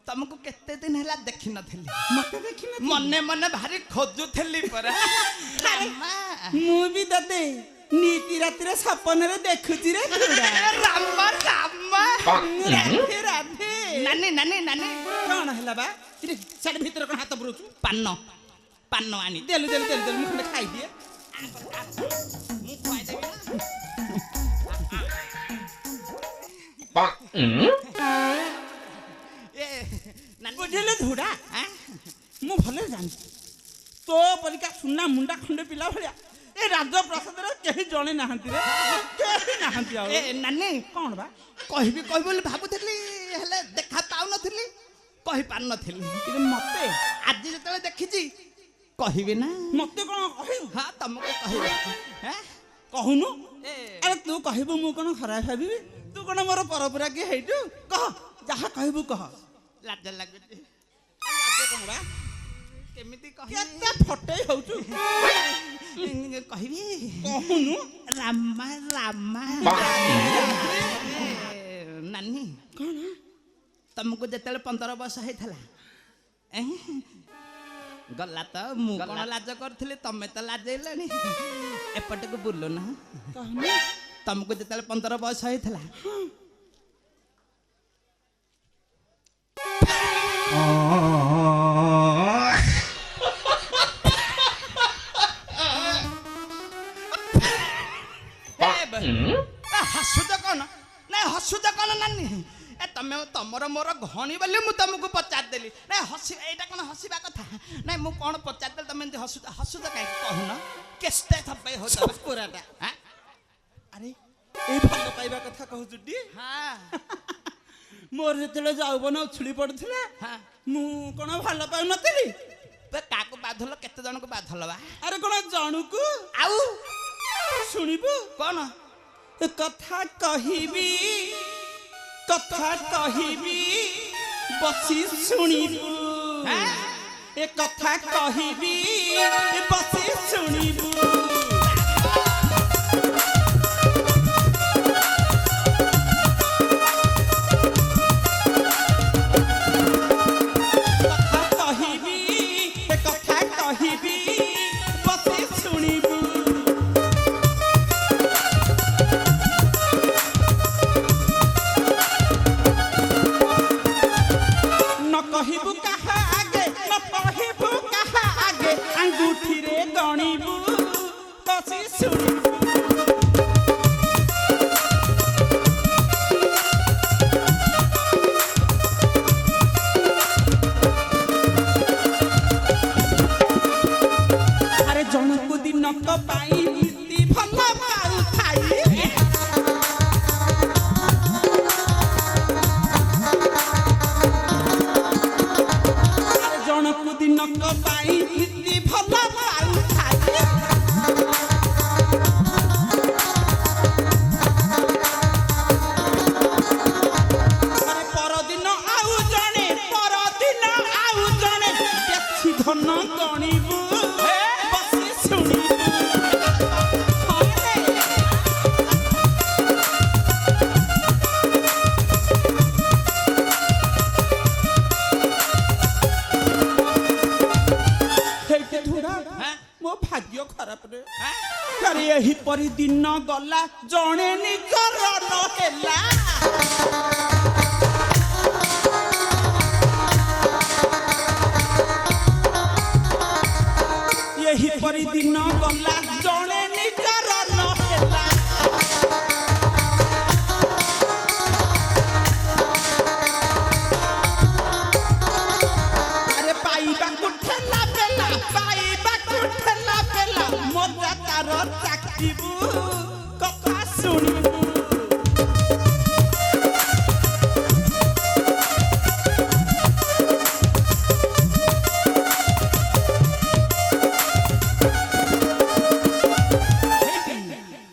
तुमको केते दिन हला देखि नथिली मते देखि न मने मने भारी खोजुथली पर मु भी दते नीति राति रे सपन रे देखुची रे रामा रामा राधे राधे नानी नानी नानी कौन हला बा इरे साड भीतर कोन हाथ बुरुचु पान्न पान्न आनी देलु देलु देलु देलु मुखले खाई दिए मु खाई देबी ना बुझले धुड़ा मु भले जानी तो परिका सुना मुंडा खंडे पिला भलिया ए राज प्रसाद रे केही जणे नाहंती रे केही नाहंती आ ए नानी कोन बा कहबी कहबी बोली भाबुथली हेले देखा पाउ नथली कहि पार नथली कि मते आज जतले देखिची कहबी ना मते कोन कहि हां तुमको कहबी हैं कहूनु अरे तू कहबो मु कोन खराब भाबी तू कोन मोर परपुरा के हेटु कह जहा कहबू कह लाज लागुची लाज कोमरा केमिति कहि केते फटै होउचु कहबी कहूनु रामा रामा नानी कोन तुमको जतले 15 वर्ष हेथला गला तो मु कोन लाज करथिले तमे तो लाजैलानी एपटे को बुल्लो ना कहनी तुमको जतले 15 वर्ष हेथला ହସୁଛ କ'ଣ ନାଇଁ ହସୁଛ କ'ଣ ନାନୀ ଏ ତମେ ତମର ମୋର ଘଣୀ ବୋଲି ମୁଁ ତମକୁ ପଚାରିଦେଲି ନାଇଁ ହସି ଏଇଟା କ'ଣ ହସିବା କଥା ନାଇଁ ମୁଁ କ'ଣ ପଚାରିଦେଲି ତମେ ଏମିତି ହସୁଛ ହସୁଛ କାହିଁକି କହୁନ କେତେ ଥପେ ହଉଛ ପୁରାଟା ଆରେ ଏଇ ଭଲ ପାଇବା କଥା କହୁଛୁ ଟି ହଁ ମୋର ଯେତେବେଳେ ଯୌବନ ଉଛୁଳି ପଡୁଥିଲା ହଁ ମୁଁ କ'ଣ ଭଲ ପାଉନଥିଲି ବେ କାହାକୁ ବାଧଲ କେତେ ଜଣଙ୍କୁ ବାଧଲ ବା ଆରେ କ'ଣ ଜଣକୁ ଆଉ ଶୁଣିବୁ କ'ଣ କଥା କହିବି ବସି ଶୁଣିବୁ ଏ କଥା କହିବି ବସି ଶୁଣିବୁ କଥା କହିବି ବସି ଶୁଣିବୁ କହିବୁ କାହା ଆଗେ ନ କହିବୁ କାହା ଆଗେ ଆଙ୍ଗୁଠିରେ ଗଣିବୁ ବସି ଶୁଣିବୁ ଆରେ ଜଣକୁ ଦିନକ ପାଇଁ ଏମିତି ଭଲ ପାଉଥାଇ ଜଣକୁ ଦିନକ ପାଇଁ ଏମିତି ଭଲ ପାଉଥାଏ ପରଦିନ ଆଉ ଜଣେ ବେଶୀ ଧନ ଗଣିବୁ ବସି ଶୁଣିବୁ ମୋ ଭାଗ୍ୟ ଖରାପରେ ଆରେ ଏହିପରି ଦିନ ଗଲା ଜଣେ ନିଜର ହେଲା ଏହିପରି ଦିନ ଗଲା ଜଣେ ନିଜର ହେଲା ଆରେ ପାଇବାକୁ ଠେଲା ପେଲା ମଜା ତାର ଚାକିବୁ କଥା ଶୁଣିବୁ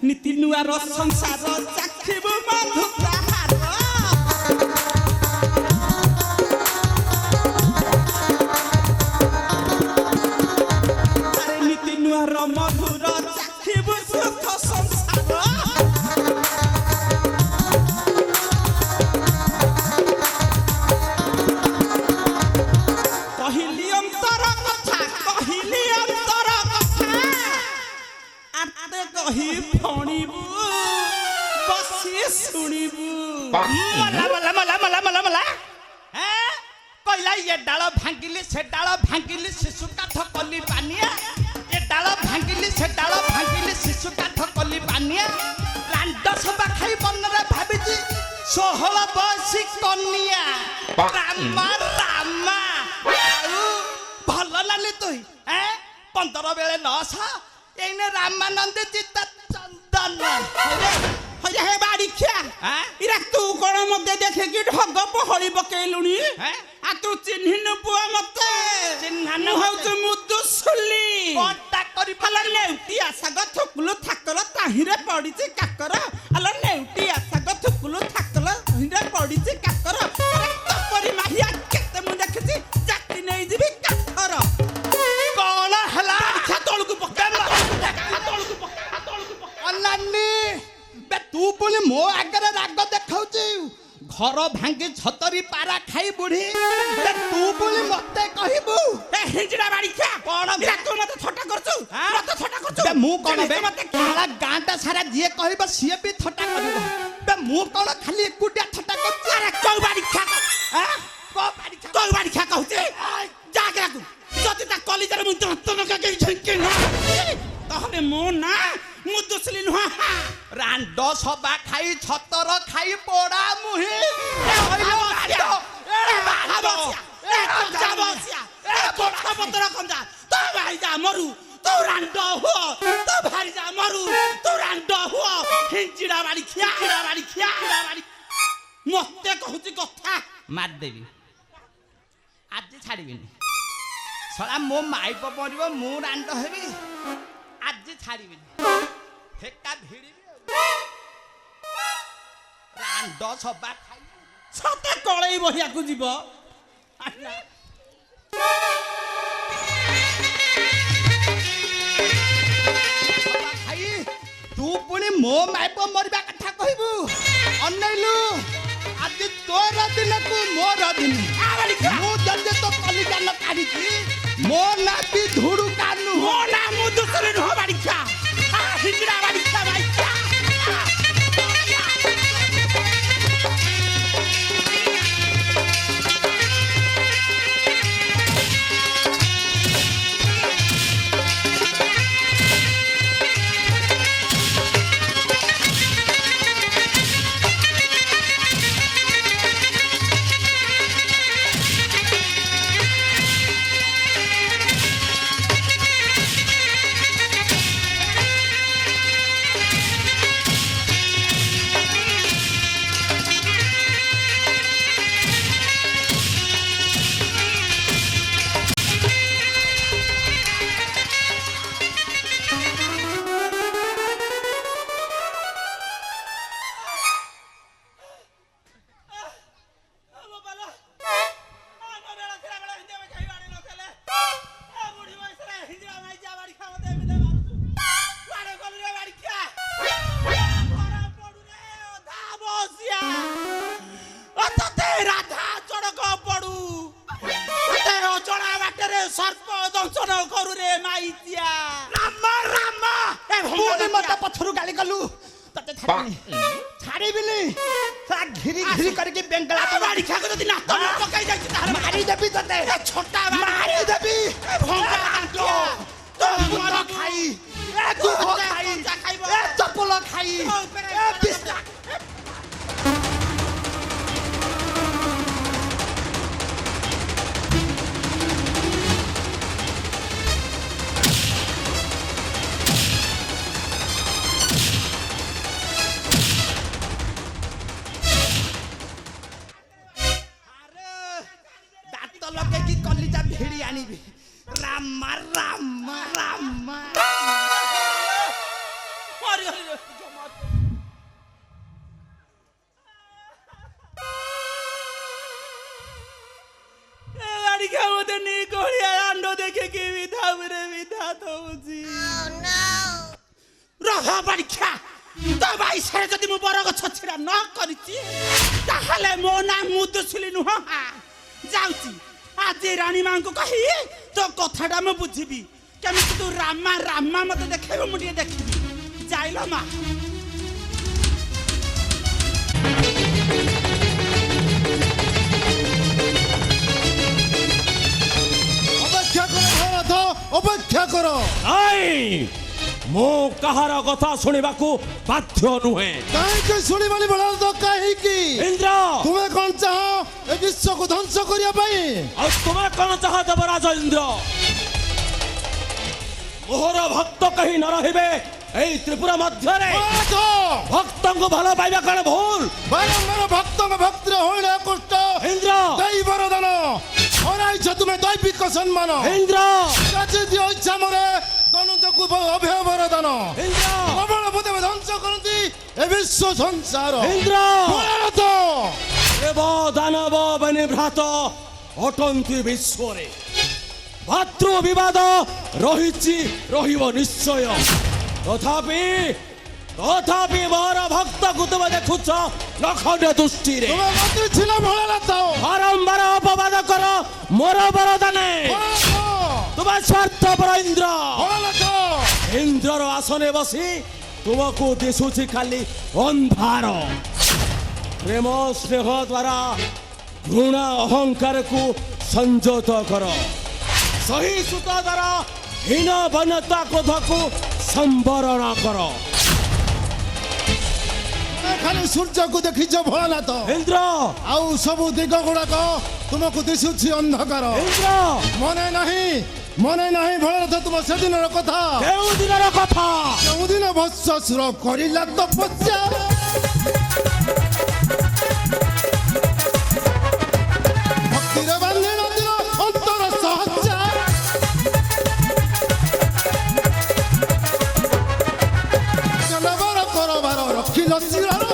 ନୀତି ନୂଆର ସଂସାର ଚାଖିବୁ ମଧୁ ତାହାର ନୀତି ନୂଆର ମଧୁର ଚାଖିବୁ ସୁଖ ସଂସାର କହିଲି ଅନ୍ତର କଥା ଆତେ କହି ଫଣିବୁ ବସି ଶୁଣିବୁ ମଲା କହିଲା ଏ ଡାଳ ଭାଙ୍ଗିଲି ସେ ଡାଳ ଭାଙ୍ଗିଲି ଶିଶୁ କାଠ କଲି ପାନିଆ ଏ ଡାଳ ଭାଙ୍ଗିଲି ସେ ଡାଳ ଭାଙ୍ଗିଲି ଶିଶୁ କାଠ କଲି ପାନିଆ ରାଣ୍ଡ ସଭା ଖାଇ ମନରେ ଭାବିଛି 16 ବୟସୀ କନିଆ ରାମା ଆଉ ଭଲ ନାଲି ତୁଇ 15 ବେଳେ 900 ଏଇନେ ରାମାନନ୍ଦୀ ଚିତ୍ତ ଚନ୍ଦନ ହେ ବାଡ଼ିଖିଆ ଇରା ତୁ କ'ଣ ମତେ ଦେଖିକି ଢଗ ପହଳି ପକେଇଲୁଣି ଆ ତୁ ଚିହ୍ନିନୁ ପୁଅ ମତେ ଚିହ୍ନାନୁ ହଉଛି ମୁଦୁସୁଲି କଣ୍ଟା କରି ଆଲ ନେଉଟିଆ ଶାଗ ଥୁକୁଲୁ ଥାକଲ ତାହିଁରେ ପଡ଼ିଛି କାକର ଆଲ ନେଉଟିଆ ଶାଗ ଥୁକୁଲୁ ଥାକଲ ତାହିଁରେ ପଡ଼ିଛି କାକର ତପରି ମାହିଆ କେତେ ମୁଁ ଦେଖିଛି ଜାତି ନେଇଯିବି କାଠର କ'ଣ ହେଲା ତଳକୁ ପକା ଅନାନି ବେ ତୁ ପୁଣି ମୋ ଆଗରେ ରାଗ ଦେଖାଉଛୁ ଘର ଭାଙ୍ଗି ଛତରି ପାରା ଖାଇ ବୁଢୀ ତୁ ପୁଣି ମତେ କହିବୁ ହିଞ୍ଜିଡ଼ା ବାଡ଼ିଖିଆ କ'ଣ ତୁ ମତେ ଥଟ୍ଟା କରୁଛୁ ମୁଁ କ'ଣ ମତେ ଗାଁଟା ସାରା ଯିଏ କହିବ ସିଏ ବି ଥଟ୍ଟା କରିବ ବେ ମୁଁ କ'ଣ ଖାଲି ଏକୁଟିଆ ଥଟ୍ଟା କରୁଛି ଆରେ କୋଉ ବାଡ଼ିଖିଆ କହୁଛି ଜାଗରାକୁ ଯଦି ତା କଲିଜାରେ ମୁଁ ଦନ୍ତନ କାକେଇ ଝଙ୍କି ନା ତାହେଲେ ମୋ ନା ମୁଦୁସୁଲି ନୁହଁ ରାଣ୍ଡ ସବା ଖାଇ ଛତର ଖାଇ ପୋଡ଼ା ମୁହିଁ ଏ ହଇଲ ରାଣ୍ଡ ଏ ପତ୍ର କଞ୍ଜା ତୋ ଭାଇ ଯା ମରୁ ତୁ ରାଣ୍ଡ ହୁଅ ତୋ ଭାଇ ଯା ମରୁ ତୁ ରାଣ୍ଡ ହୁଅ ହିଞ୍ଚିଡ଼ା ବାଡ଼ି ଖିଆ ମତେ କହୁଛି କଥା ମାରିଦେବି ଆଜି ଛାଡ଼ିବିନି ଶଳା ମୋ ମାଇପ ପଡ଼ିବ ମୁଁ ରାଣ୍ଡ ହେବି ଆଜି ଛାଡ଼ିବିନି ଫେକା ଭିଡ଼ିବି ରାଣ୍ଡ ସବା ଖାଇ ସତେ କଳେଇ ବହିବାକୁ ଯିବ ଖାଇ ତୁ ପୁଣି ମୋ ମାଇପ ମରିବା କଥା କହିବୁ ଅନେଇଲୁ ଆଜି ତୋର ଦିନକୁ ମୋର ଦିନ ମୁଁ ଯଦି ତ କଲିଜାନ କାଢିଛି ମୋ ନା ବି ଧୁଡୁ କାନୁ ମୋ ନା ମୁଁ ଦୁସରେ ନୁହ ବାଡ଼ିକ୍ଷା ହିଜଡ଼ା ବାଡ଼ିକ୍ଷା ବାଡ଼ିକ୍ଷା सर्प दंशन करू रे माइतिया राम राम ए भूनी मत पथरु गाली कलु तते छाड़ीबिनी सा घिरी घिरी करके बेंगला तो बाड़ी खा को जदी ना तो पकाई जाई तार मारी देबी तते छोटा मारी देबी भंगा काटो तो मर खाई ए तू खाई ए चपल खाई ए बिस्ता लगे कि कलिजा भिड़ी आनिबी राम राम राम अरे अरे गाड़ी क्या होते नहीं कोड़िया अंडो देखे कि विधा मेरे विधा तो जी रहा बड़ी क्या तो भाई से जदि मु बरग छछिरा न करिछि ताहले मो नाम मुदुसुली नुह जाउछि आज रानी मां को कही तो कथाटा मैं बुझीबी केमी तू रामा रामा मत देखेबो मुटिए देखिबी जाइलो मा ଅପେକ୍ଷା କର ନାଇଁ ମୁଁ କାହାର କଥା ଶୁଣିବାକୁ ବାଧ୍ୟ ନୁହେଁ କାହିଁକି ଶୁଣିବାନି ବଳଦ କାହିଁକି ଇନ୍ଦ୍ର ତୁମେ କଣ ଚାହ ଏ ବିଶ୍ୱକୁ ଧ୍ୱଂସ କରିବା ପାଇଁ ଆଉ ତୁମେ କଣ ଚାହ ଦେବରାଜ ଇନ୍ଦ୍ର ମୋହର ଭକ୍ତ କେହି ନ ରହିବେ এই ত্রিপুরা ମଧ୍ୟରେ ଭକ୍ତଙ୍କୁ ଭଲ ପାଇବା କଣ ଭୁଲ ବାରମ୍ବାର ଭକ୍ତଙ୍କ ଭକ୍ତିରେ ହୋଇଲେ କଷ୍ଟ ଇନ୍ଦ୍ର ଦେଇ ବରଦାନ ହରାଇଛ ତୁମେ ଦୈବିକ ସମ୍ମାନ ଇନ୍ଦ୍ର ରାଜି ଦିଅ ଇଚ୍ଛା ମରେ ଦନୁଜକୁ ଅଭୟ ବରଦାନ ଇନ୍ଦ୍ର ପ୍ରବଳ ବୁଦ୍ଧି ଧ୍ୱଂସ କରନ୍ତି ଏ ବିଶ୍ୱ ସଂସାର ଇନ୍ଦ୍ର ଭାରତ ଦେବ ଦାନବ ବନିଭ୍ରାତ ଅଟନ୍ତି ବିଶ୍ୱରେ ଭାତୃ ବିବାଦ ରହିଛି ରହିବ ନିଶ୍ଚୟ ତଥାପି ମୋର ଭକ୍ତକୁ ତୁମେ ଦେଖୁଛ ଲକ୍ଷଣ ଦୃଷ୍ଟିରେ ତୁମେ ମନ୍ତ୍ରୀ ছিল ଭୋଳାନାଥ ବାରମ୍ବାର ଅପବାଦ କର ମୋର ବରଦାନ ତୁମେ ସ୍ୱାର୍ଥପର ଇନ୍ଦ୍ର ଭୋଳାନାଥ ଇନ୍ଦ୍ରର ଆସନରେ ବସି ତୁମକୁ ଦିଶୁଛି ଖାଲି ଅନ୍ଧାର ପ୍ରେମ ସ୍ନେହ ଦ୍ୱାରା ଘୃଣା ଅହଙ୍କାରକୁ ସଂଯତ କର ସହିଷ୍ଣୁତା ଦ୍ୱାରା ହୀନ ବନ୍ୟତା କ୍ରୋଧକୁ ସମ୍ବରଣ କର ଖାଲି ସୂର୍ଯ୍ୟକୁ ଦେଖିଛ ଭୋଳାନାଥ ଇନ୍ଦ୍ର ଆଉ ସବୁ ଦିଗ ଗୁଡାକ ତୁମକୁ ଦିଶୁଛି ଅନ୍ଧକାର ଇନ୍ଦ୍ର ମନେ ନାହିଁ ଭୋଳାନାଥ ତୁମ ସେଦିନର କଥା କେଉଁ ଦିନର କଥା କେଉଁଦିନ ଭସ୍ମାସୁର କରିଲା ତପସ୍ୟା ଭକ୍ତିରେ ବାନ୍ଧି ନଦିନ ଅନ୍ତର ସହଜା ଜନବାର କରବାର ରଖିଲ ଶିରାର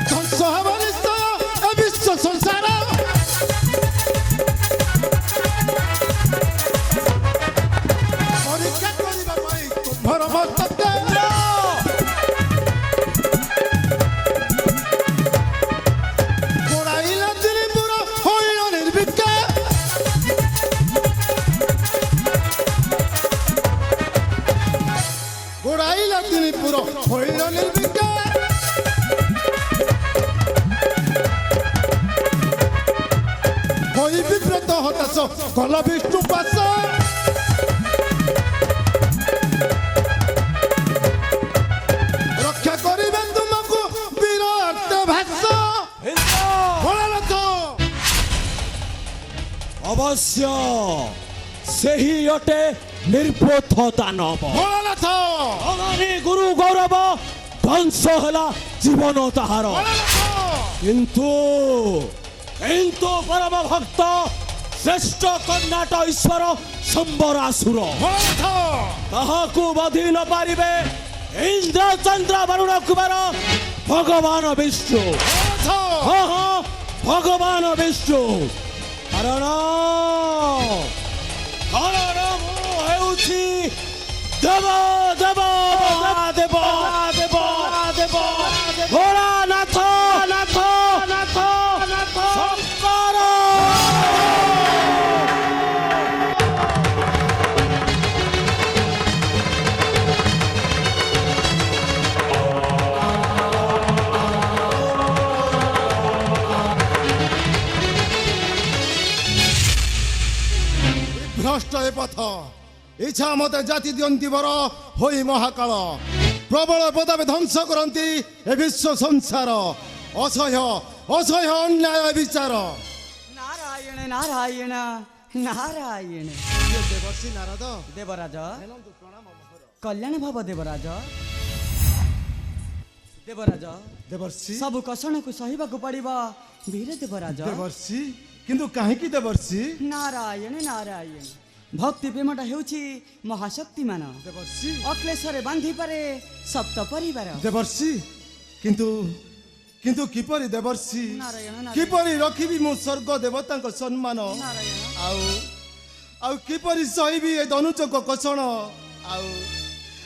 ଧ୍ୱଂସ ହେବ ନିଶ୍ଚୟ ଏ ବିଶ୍ୱ ସଂସାର ପରୀକ୍ଷା କରିବା ପାଇଁ ତୁମର ମସ୍ତକ ଗୋଡ଼ାଇଲା ଦିଲ୍ଲୀପୁର ହୋଇଲ ନିର୍ବିକା ଗୋଡ଼ାଇଲା ଦିଲ୍ଲୀପୁର ହୋଇଲ ନିର୍ବିକା ହୋଇ ବିବ୍ରତ ହତାଶ କଲ ବିଷ୍ଣୁ ପାଶ ରକ୍ଷା କରିବେ ତୁମକୁ ବୀର ଅଟ୍ଟଭାଷ ଭୋଳାନାଥ ଅବଶ୍ୟ ସେହି ଅଟେ ନିର୍ପୋଥ ଦାନବ ଭୋଳାନାଥ ଅଗାମୀ ଗୁରୁ ଗୌରବ ଧ୍ୱଂସ ହେଲା ଜୀବନ ତାହାର କିନ୍ତୁ ପରମ ଭକ୍ତ ଶ୍ରେଷ୍ଠ କର୍ଣ୍ଣାଟ ଈଶ୍ୱର ସମ୍ବରାସୁର ଭୋଳାନାଥ ତାହାକୁ ବଧି ନ ପାରିବେ ଇନ୍ଦ୍ର ଚନ୍ଦ୍ର ବରୁଣ କୁମାର ଭଗବାନ ବିଷ୍ଣୁ ହଁ ଭଗବାନ ବିଷ୍ଣୁ କାରଣ ମୁଁ ହେଉଛି ଦେବ ଦେବ ଦେବ ଦେବ ଦେବ ଭୋଳାନାଥ ନାଥ ନାଥ ନାଥ ଶଙ୍କର ଭ୍ରଷ୍ଟ ଏ ପଥ ଇଚ୍ଛା ମତେ ଜାତି ଦିଅନ୍ତି ବର ହୋଇ ମହାକାଳ ପ୍ରବଳ ପଦାବେ ଧ୍ୱଂସ କରନ୍ତି ଏ ବିଶ୍ୱ ସଂସାର ଅସହ୍ୟ ଅନ୍ୟାୟ ବିଚାର ନାରାୟଣ ନାରାୟଣ ନାରାୟଣ ଦେବର୍ଷି ନାରଦ ଦେବରାଜ କଲ୍ୟାଣ ଭବ ଦେବରାଜ ଦେବରାଜ ଦେବର୍ଷି ସବୁ କଷଣକୁ ସହିବାକୁ ପଡ଼ିବ ବୀର ଦେବରାଜ ଦେବର୍ଷି କିନ୍ତୁ କାହିଁକି ଦେବର୍ଷି ନାରାୟଣ ନାରାୟଣ ଭକ୍ତି ପ୍ରେମଟା ହେଉଛି ମହାଶକ୍ତିମାନ ଦେବର୍ଷି ଅକ୍ଲେଶରେ ବାନ୍ଧିପାରେ ସପ୍ତ ପରିବାର ଦେବର୍ଷି କିନ୍ତୁ କିନ୍ତୁ କିପରି ଦେବର୍ଷି ନାରାୟଣ ନାରାୟଣ କିପରି ରଖିବି ମୁଁ ସ୍ୱର୍ଗ ଦେବତାଙ୍କ ସମ୍ମାନ ନାରାୟଣ ଆଉ କିପରି ସହିବି ଏ ଧନୁଚକ କଷଣ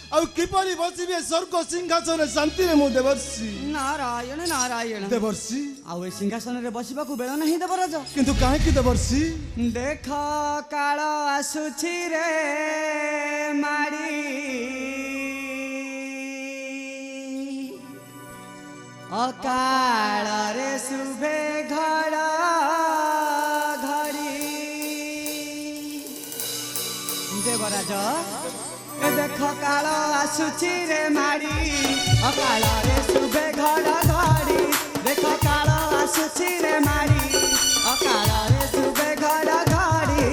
ଆଉ କିପରି ବସିବି ଏ ସ୍ୱର୍ଗ ସିଂହାସନରେ ଶାନ୍ତିରେ ମୁଁ ଦେବର୍ଷି ନାରାୟଣ ନାରାୟଣ ଦେବର୍ଷି ଆଉ ଏ ସିଂହାସନରେ ବସିବାକୁ ବେଳ ନାହିଁ ଦେବରାଜ କିନ୍ତୁ କାହିଁକି ଦେବର୍ଷି ଦେଖ କାଳ ଆସୁଛି ରେ ମାଡ଼ି ଅକାଳରେ ଶୁଭେ ଘଡ଼ ଘଡ଼ି ଦେବରାଜ ଏ ଦେଖ କାଳ ଆସୁଛି ରେ ମାଡ଼ି ଅକାଳରେ ଶୁଭେ ଘଡ଼ ଘଡ଼ି ଦେଖ କାଳ ଆସୁଛି ରେ ମାଡ଼ି ଅକାଳରେ ଶୁଭେ ଘଡ଼ ଘଡ଼ି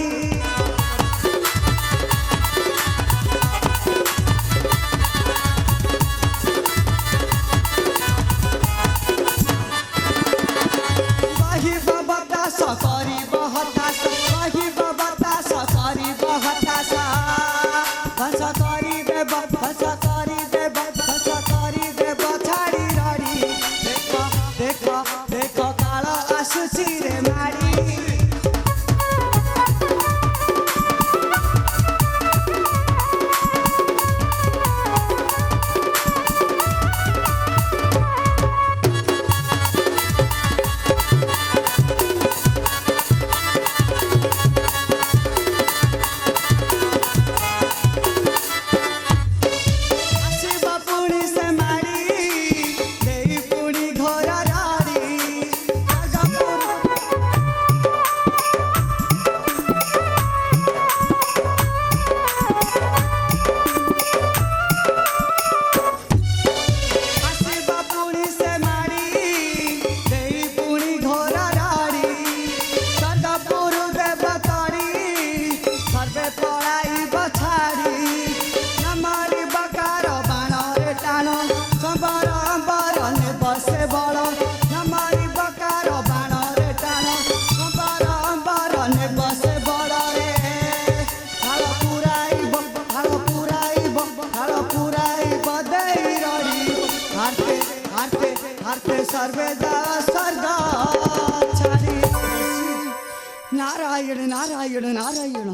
ନାରାୟଣ ନାରାୟଣ ନାରାୟଣ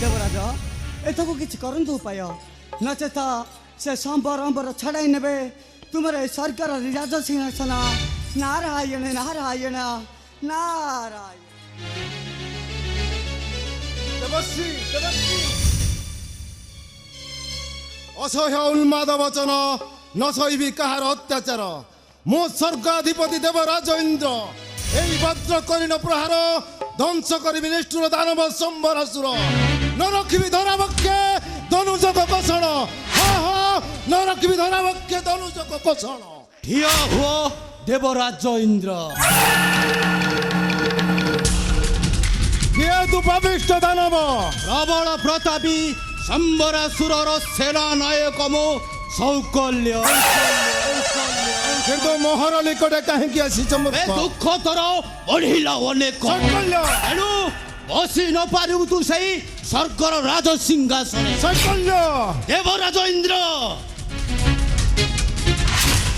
ଦେବରାଜ ଏଥକୁ କିଛି କରନ୍ତୁ ଉପାୟ ନଚେତ ସେ ସମ୍ବର ଛଡ଼ାଇ ନେବେ ତୁମର ଏ ସରକାର ରାଜସିଂହାସନ ନାରାୟଣ ନାରାୟଣ ନାରାୟଣ ଦେବଶ୍ରୀ ଦେବଶ୍ରୀ ଅସହ୍ୟ ଉନ୍ମାଦ ବଚନ ନ ସହିବି କାହାର ଅତ୍ୟାଚାର ମୁଁ ସ୍ୱର୍ଗାଧିପତି ଦେବରାଜ ଇନ୍ଦ୍ର ଏହି ବଜ୍ର କରିଣ ପ୍ରହାର ଧ୍ୱଂସ କରିବି ନିଷ୍ଠୁର ଦାନବ ସମ୍ବରାସୁର ନ ରଖିବି ଧରାବକ୍ଷେ ଧନୁଜକ କୋଷଣ ନ ରଖିବି ଧରାବକ୍ଷେ ଧନୁଜକ କୋଷଣ ଠିଆ ହୁଅ ଦେବରାଜ ଇନ୍ଦ୍ର କିଏ ତୁ ପାବିଷ୍ଟ ଦାନବ ପ୍ରବଳ ପ୍ରତାପୀ ସମ୍ବରାସୁରର ସେନା ନାୟକ ମୁଁ ସୌକଲ୍ୟ କିନ୍ତୁ ମୋହର ନିକଟେ କାହିଁକି ଆସିଛ ମୂର୍ଖ ଦୁଃଖ ତୋର ବଢିଲା ଅନେକ ଶୈକଲ୍ୟ ତେଣୁ ବସି ନ ପାରିବୁ ତୁ ସେଇ ସ୍ୱର୍ଗର ରାଜ ସିଂହାସନ ଶୈକଲ୍ୟ ଦେବରାଜ ଇନ୍ଦ୍ର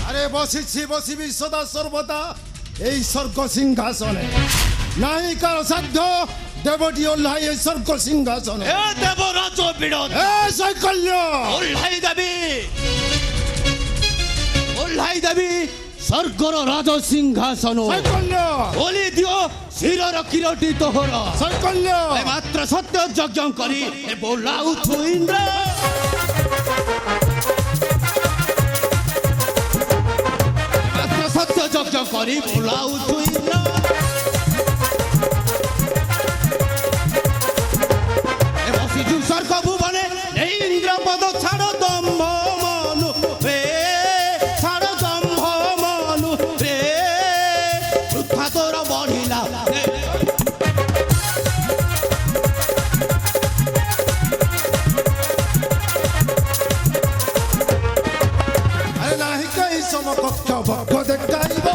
আরে বসিছি বসিবি সদা সর্বদা এই স্বর্গ সিংহাসনে নাই কারো সাধ্য দেবটি ওল্লাই এই স্বর্গ সিংহাসনে এ দেবরাজ বিরোধ এ শৈকল্য ওল্লাই দেবী স্বর্গর রাজ সিংহাসন শৈকল্য বলি দিও শিরর কিরটি তোহর শৈকল্য মাত্র সত্য যজ্ঞ করি বোলাউথু ইন্দ্র মাত্র সত্য যজ্ঞ করি বোলাউথু ইন্দ্র বসিছু স্বর্গ ভুবনে এই ইন্দ্র পদ ছাড় দম্ভ মনু রে ছাড় দম্ভ মনু রে বৃথা তোর বঢ়িলা আরে নাহি কই সমকক্ষ ভক্ষ দেখাইব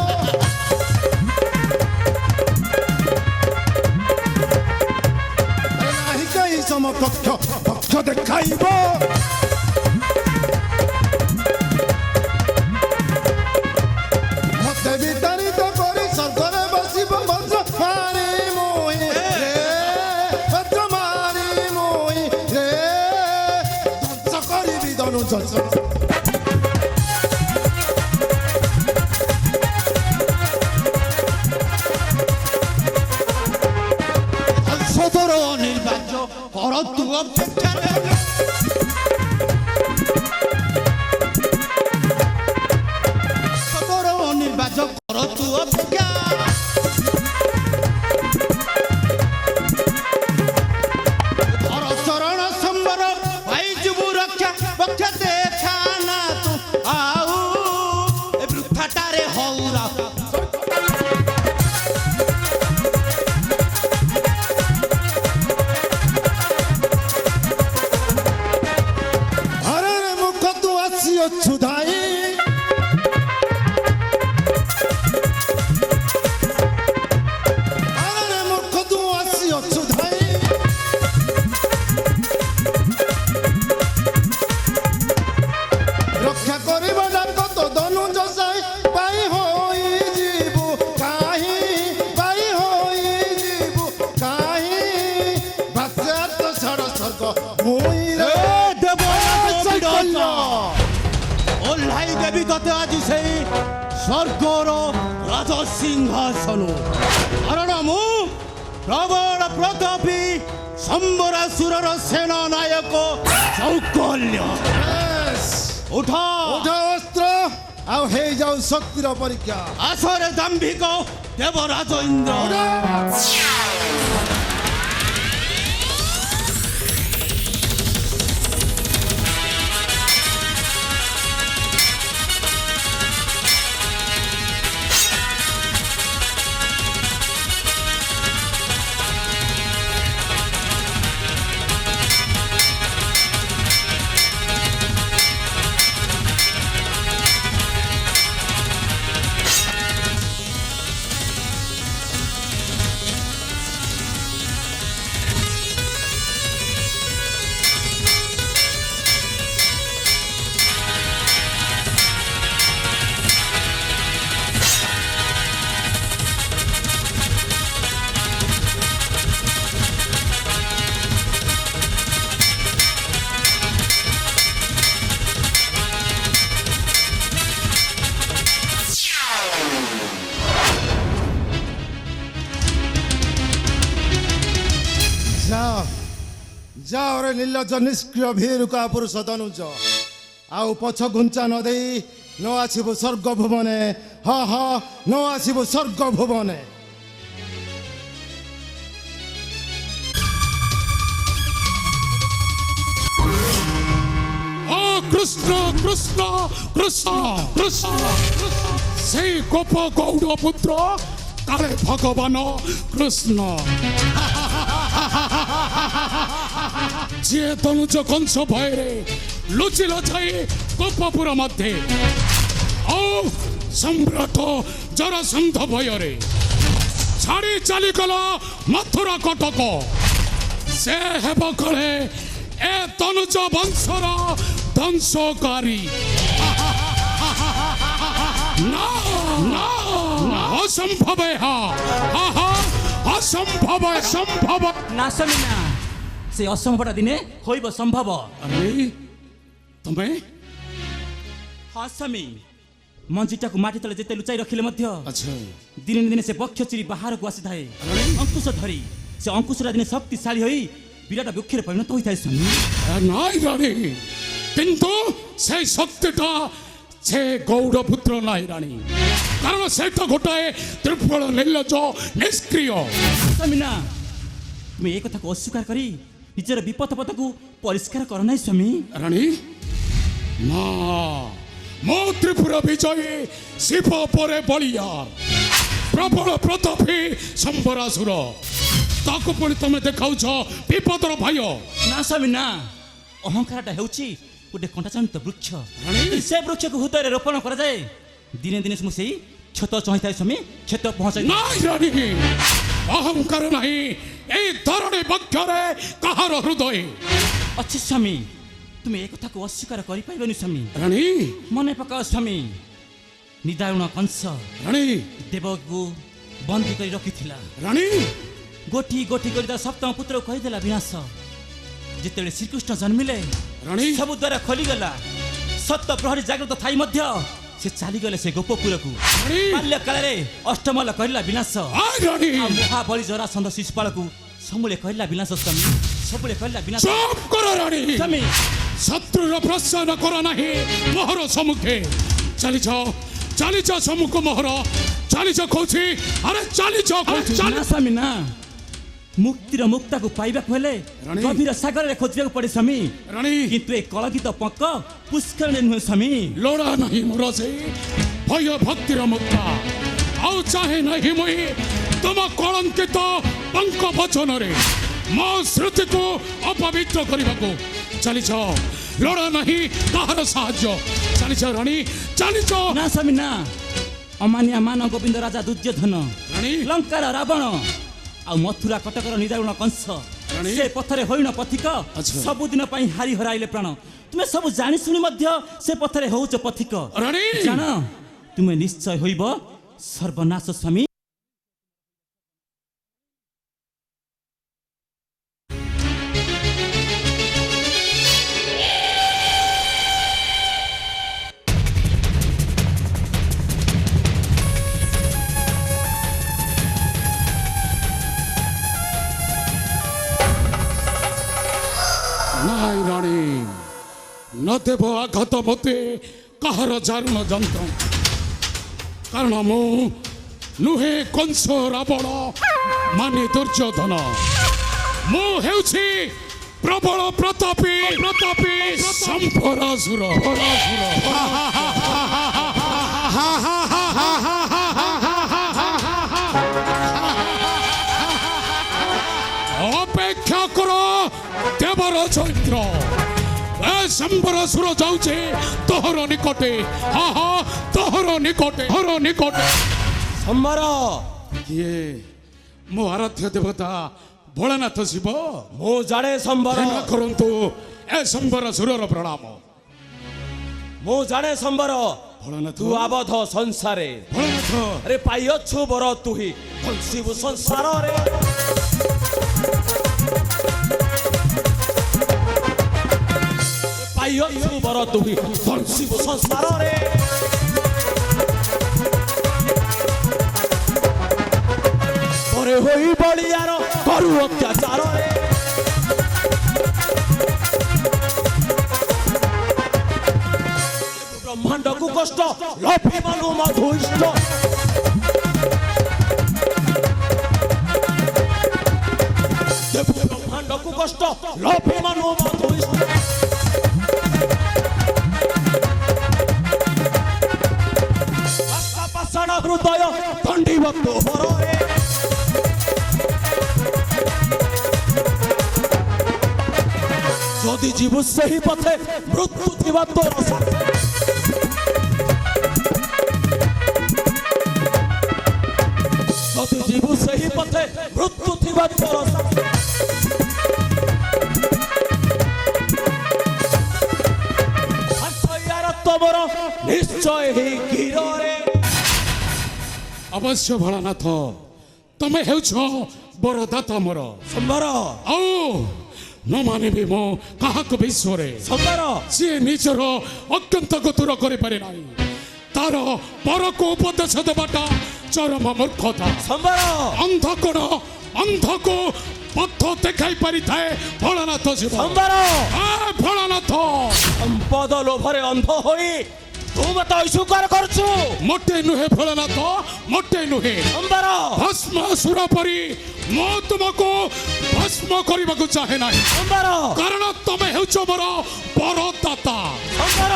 আরে নাহি কই সমকক্ষ ভক্ষ দেখাইব মতে বিতাড়িত করে স্বর্গরে বসিব বজ্র মারি মুই রে বজ্র মারি মুই রে ধ্বংস করিবি ধনুজ সতর নির্বাচ্য করতু অপেক্ষা সতর নির্বাচ্য করতু অপেক্ষা ধর চরণ সম্বর পাইଯିବୁ রক্ষা পক্ষ দেখা না তু আউ এ বৃথাটারে হৌরা আরে রে মুখ তু আসিଅଛୁ ଧାଇ আরে রে মুখ তু আসিଅଛୁ ଧାଇ রক্ষা করিব ডাক তো ধনুজ সাই পাই হই ଯିବୁ কাহি পাই হই ଯିବୁ কাহি ভাষ্যাত ছাড় স্বর্গ মুই রে শৈকল্য ওল্লাই দেবী ততে আজি সেই স্বর্গর রাজ সিংহাসন কারণ মু প্রবল প্রতাপী সম্বরাসুরর সেনা নায়ক সৌকল্য উঠ ওঠ অস্ত্র ଆଉ ହେଇଯାଉ ଶକ୍ତିର ପରୀକ୍ଷା আসরে দাম্ভিক দেবরাজ ইন্দ্র ଯାଅ ଯାଅ ରେ ନିର୍ଲଜ ନିଷ୍କ୍ରିୟ ଭୀରୁକା ପୁରୁଷ ତନୁଜ ଆଉ ପଛ ଘୁଞ୍ଚା ନ ଦେଇ ନ ଆସିବୁ ସ୍ୱର୍ଗ ଭୁବନେ ହଁ ହଁ ନ ଆସିବୁ ସ୍ୱର୍ଗ ଭୁବନେ কৃষ্ণ কৃষ্ণ কৃষ্ণ কৃষ্ণ সেই গোপ গৌড় পুত্র কালে ভগবান কৃষ্ণ যে তনুজ কংস ভয়ে লুচি লছাই গোপপুর মধ্যে ও সম্রাট জরাসন্ধ ভୟରେ ছাড়ি চালিগলা মথুরা কটক সে ହେବ କଳେ এ তনুজ বংশর ধ্বংসকারী না না অসম্ভব অসম্ভব অসম্ভব না স্বামী না সে অসম্ভবটা দিনে হইব সম্ভব আরে তুমি হ্যাঁ স্বামী মঞ্জিটাକୁ মাটি তলে যেতে লুচাই রখিলে মধ্য আচ্ছা দিনে দিনে সে বক্ষ চিরি বাহারକୁ আসিଥାଏ অঙ্কুশ ধরি সে অঙ্কুশটা দিনে শক্তিশালী হই বিরাট বৃক্ষরে পরিণত হইଥାଏ স্বামী নাই রানী কিন্তু সেই শক্তিটা সে গৌড় পুত্র নাই রানী কারণ সেটা গোটাଏ ত্রিফଳ ନିର୍ଲଜ ନିଷ୍କ୍ରିୟ স্বামী না তুমি এই কথাକୁ অস্বীকার করি নিজের বিপদ পথକୁ পরিষ্কার কর নাই স্বামী রানী না ମୋ ତ୍ରିପୁର ବିଜୟୀ ଶିବ ପରେ ବଳିୟାର ପ୍ରବଳ ପ୍ରତାପୀ ସମ୍ବରାସୁର ତାକୁ ପୁଣି ତମେ ଦେଖାଉଛ ବିପଦର ଭୟ ନା ସ୍ୱାମୀ ନା ଅହଙ୍କାରଟା ହେଉଛି ଗୋଟେ କଣ୍ଟାଚାନ୍ତ ବୃକ୍ଷ ରାଣୀ ସେ ବୃକ୍ଷକୁ ହୃଦୟରେ ରୋପଣ କରାଯାଏ ଦିନେ ଦିନେ ମୁଁ ସେଇ କ୍ଷତ ଚାହିଁଥାଏ ସ୍ୱାମୀ କ୍ଷତ ପହଞ୍ଚାଇ ନାଇଁ ରାଣୀ ଅହଙ୍କାର ନାହିଁ ଏଇ ଧରଣୀ ବକ୍ଷରେ କାହାର ହୃଦୟ ଅଛି ସ୍ୱାମୀ তুমি এই কথাকে অস্বীকার করিপাইবনি স্বামী রানী মনে পকাও স্বামী নিদারুণ কংস রানী দেবকু বন্দী করে রখিলা রানী গোটি গোটি করে তার সপ্তম পুত্র কহিদেলা বিনাশ যেতবে শ্রীকৃষ্ণ জন্মিলে রানী সবু দ্বার খোলিগলা সত্য প্রহরী জাগ্রত থাই মধ্য সে চালিগলে সে গোপপুরকু রানী বাল্যকালে অষ্টমল কহিলা বিনাশ আয় রানী মহাবলী জরাসন্ধ শিশুপালকু সমূলে কহিলা বিনাশ স্বামী ସବୁବେଳେ କହିଲା ବିନା চুপ করো রানী স্বামী শত্রুর প্রশ্ন করা নাহি মোহর সম্মুখে চালিছ সম্মুখ মোহর চালিছ কହୁছি আরে চালিছ কହୁছি না স্বামী না মুক্তির মুক্তাକୁ ପାଇବାକୁ ହେଲେ ରାଣୀ। ଗଭୀର ସାଗରରେ ଖୋଜିବାକୁ ପଡେ ସ୍ୱାମୀ রানী କିନ୍ତୁ ଏ କଳଙ୍କିତ ପଙ୍କ ପୁଷ୍କରଣୀ ନୁହେଁ ସ୍ୱାମୀ লোড়া নাহি মোর সেই ভয় ভক্তির মুক্তা আউ চাহে নাহি মুই তোম কলঙ্কিত পঙ্ক বচନରେ ମୋ ସ୍ମୃତିକୁ ଅପବିତ୍ର କରିବାକୁ ଚାଲିଛ ଲୋଡ଼ା ନାହିଁ କାହାର ସାହାଯ୍ୟ ଚାଲିଛ ରାଣୀ ଚାଲିଛ ନା ସ୍ୱାମୀ ନା ଅମାନିଆ ମାନ ଗୋବିନ୍ଦ ରାଜା ଦୁର୍ଯ୍ୟୋଧନ ରାଣୀ ଲଙ୍କାର ରାବଣ ଆଉ ମଥୁରା କଟକର ନିଦାରୁଣ କଂସ ରାଣୀ। ସେ ପଥରେ ହୋଇଣ ପଥିକ ଆଚ୍ଛା। ସବୁଦିନ ପାଇଁ ହାରି ହରାଇଲେ ପ୍ରାଣ ତୁମେ ସବୁ ଜାଣି ଶୁଣି ମଧ୍ୟ ସେ ପଥରେ ହଉଛ ପଥିକ ରାଣୀ ଜାଣ ତୁମେ ନିଶ୍ଚୟ ହୋଇବ ସର୍ବନାଶ ସ୍ୱାମୀ ନାଇଁ ରାଣୀ ନ ଦେବ ଆଘାତ ମୋତେ କାହାର ଜାରୁଣ ଯନ୍ତ୍ର କାରଣ ମୁଁ ନୁହେଁ କଂସ ରାବଣ ମାନେ ଦୁର୍ଯ୍ୟୋଧନ ମୁଁ ହେଉଛି ପ୍ରବଳ ପ୍ରତାପୀ ସମ୍ବରାସୁର অপেক্ষা কর দেবর চৈত্র এ সম্বরাসুর যাচ্ছে তোহর নিকটে তোহর নিকটে সম্বর কিଏ ମୋ ଆରାଧ୍ୟ ଦେବତା ଭୋଳାନାଥ ଶିବ ମୁଁ ଜାଣେ ସମ୍ବର କ୍ଷମା କରନ୍ତୁ ଏ ସମ୍ବରାସୁରର ପ୍ରଣାମ ମୁଁ ଜାଣେ ସମ୍ବର ଭୋଳାନାଥ ତୁ ଆବଧ ସଂସାରେ ଭୋଳାନାଥ ଆରେ ପାଇଅଛୁ ବର ତୁହି ବଂଶିବୁ ସଂସାରରେ ପାଇଅଛୁ ବର ତୁହି ବଂଶିବୁ ସଂସାରରେ ପରେ ହୋଇ ବଳିଆର କରୁ ଅତ୍ୟାଚାରରେ কষ্ট লভি মানু মধুষ্ট দেব ব্রহ্মাণ্ডকু কষ্ট লভি মানু মধুষ্ট পাষাণ হৃদয় দণ্ডিবদ্ধ হরে যদি জীবু সেই পথে মৃত্যু থিবা তোর সাথে যদি জীবু সেই পথে মৃত্যু থিবা তোর সাথে তোমার নিশ্চয় হি গিରରେ ଅବଶ୍ୟ ଭୋଳାନାଥ ତମେ ହେଉଛ ବରଦାତା ମୋର ସମ୍ବର ଆଉ ନ ମାନିବି ମୁଁ କାହାକୁ ବିଶ୍ୱରେ ସମ୍ବର ସିଏ ନିଜର ଅଜ୍ଞତାକୁ ଦୂର କରିପାରେ ନାହିଁ ତାର ପରକୁ ଉପଦେଶ ଦେବାଟା ଚରମ ମୂର୍ଖତା ସମ୍ବର ଅନ୍ଧକୁ ପଥ ଦେଖାଇ ପାରିଥାଏ ଭୋଳାନାଥ ଶିବ ସମ୍ବର ଭୋଳାନାଥ ସମ୍ପଦ ଲୋଭରେ ଅନ୍ଧ ହୋଇ ତୁ ମତେ ଅସ୍ୱୀକାର କରୁଛୁ ମୋଟେ ନୁହେଁ ଭୋଳାନାଥ ମୋଟେ ନୁହେଁ ସମ୍ବର ଭସ୍ମାସୁର ପରି ମୁଁ ତୁମକୁ ଭସ୍ମ କରିବାକୁ ଚାହେଁ ନାହିଁ ସମ୍ବର କାରଣ ତମେ ହେଉଛ ମୋର ବରଦାତା ସମ୍ବର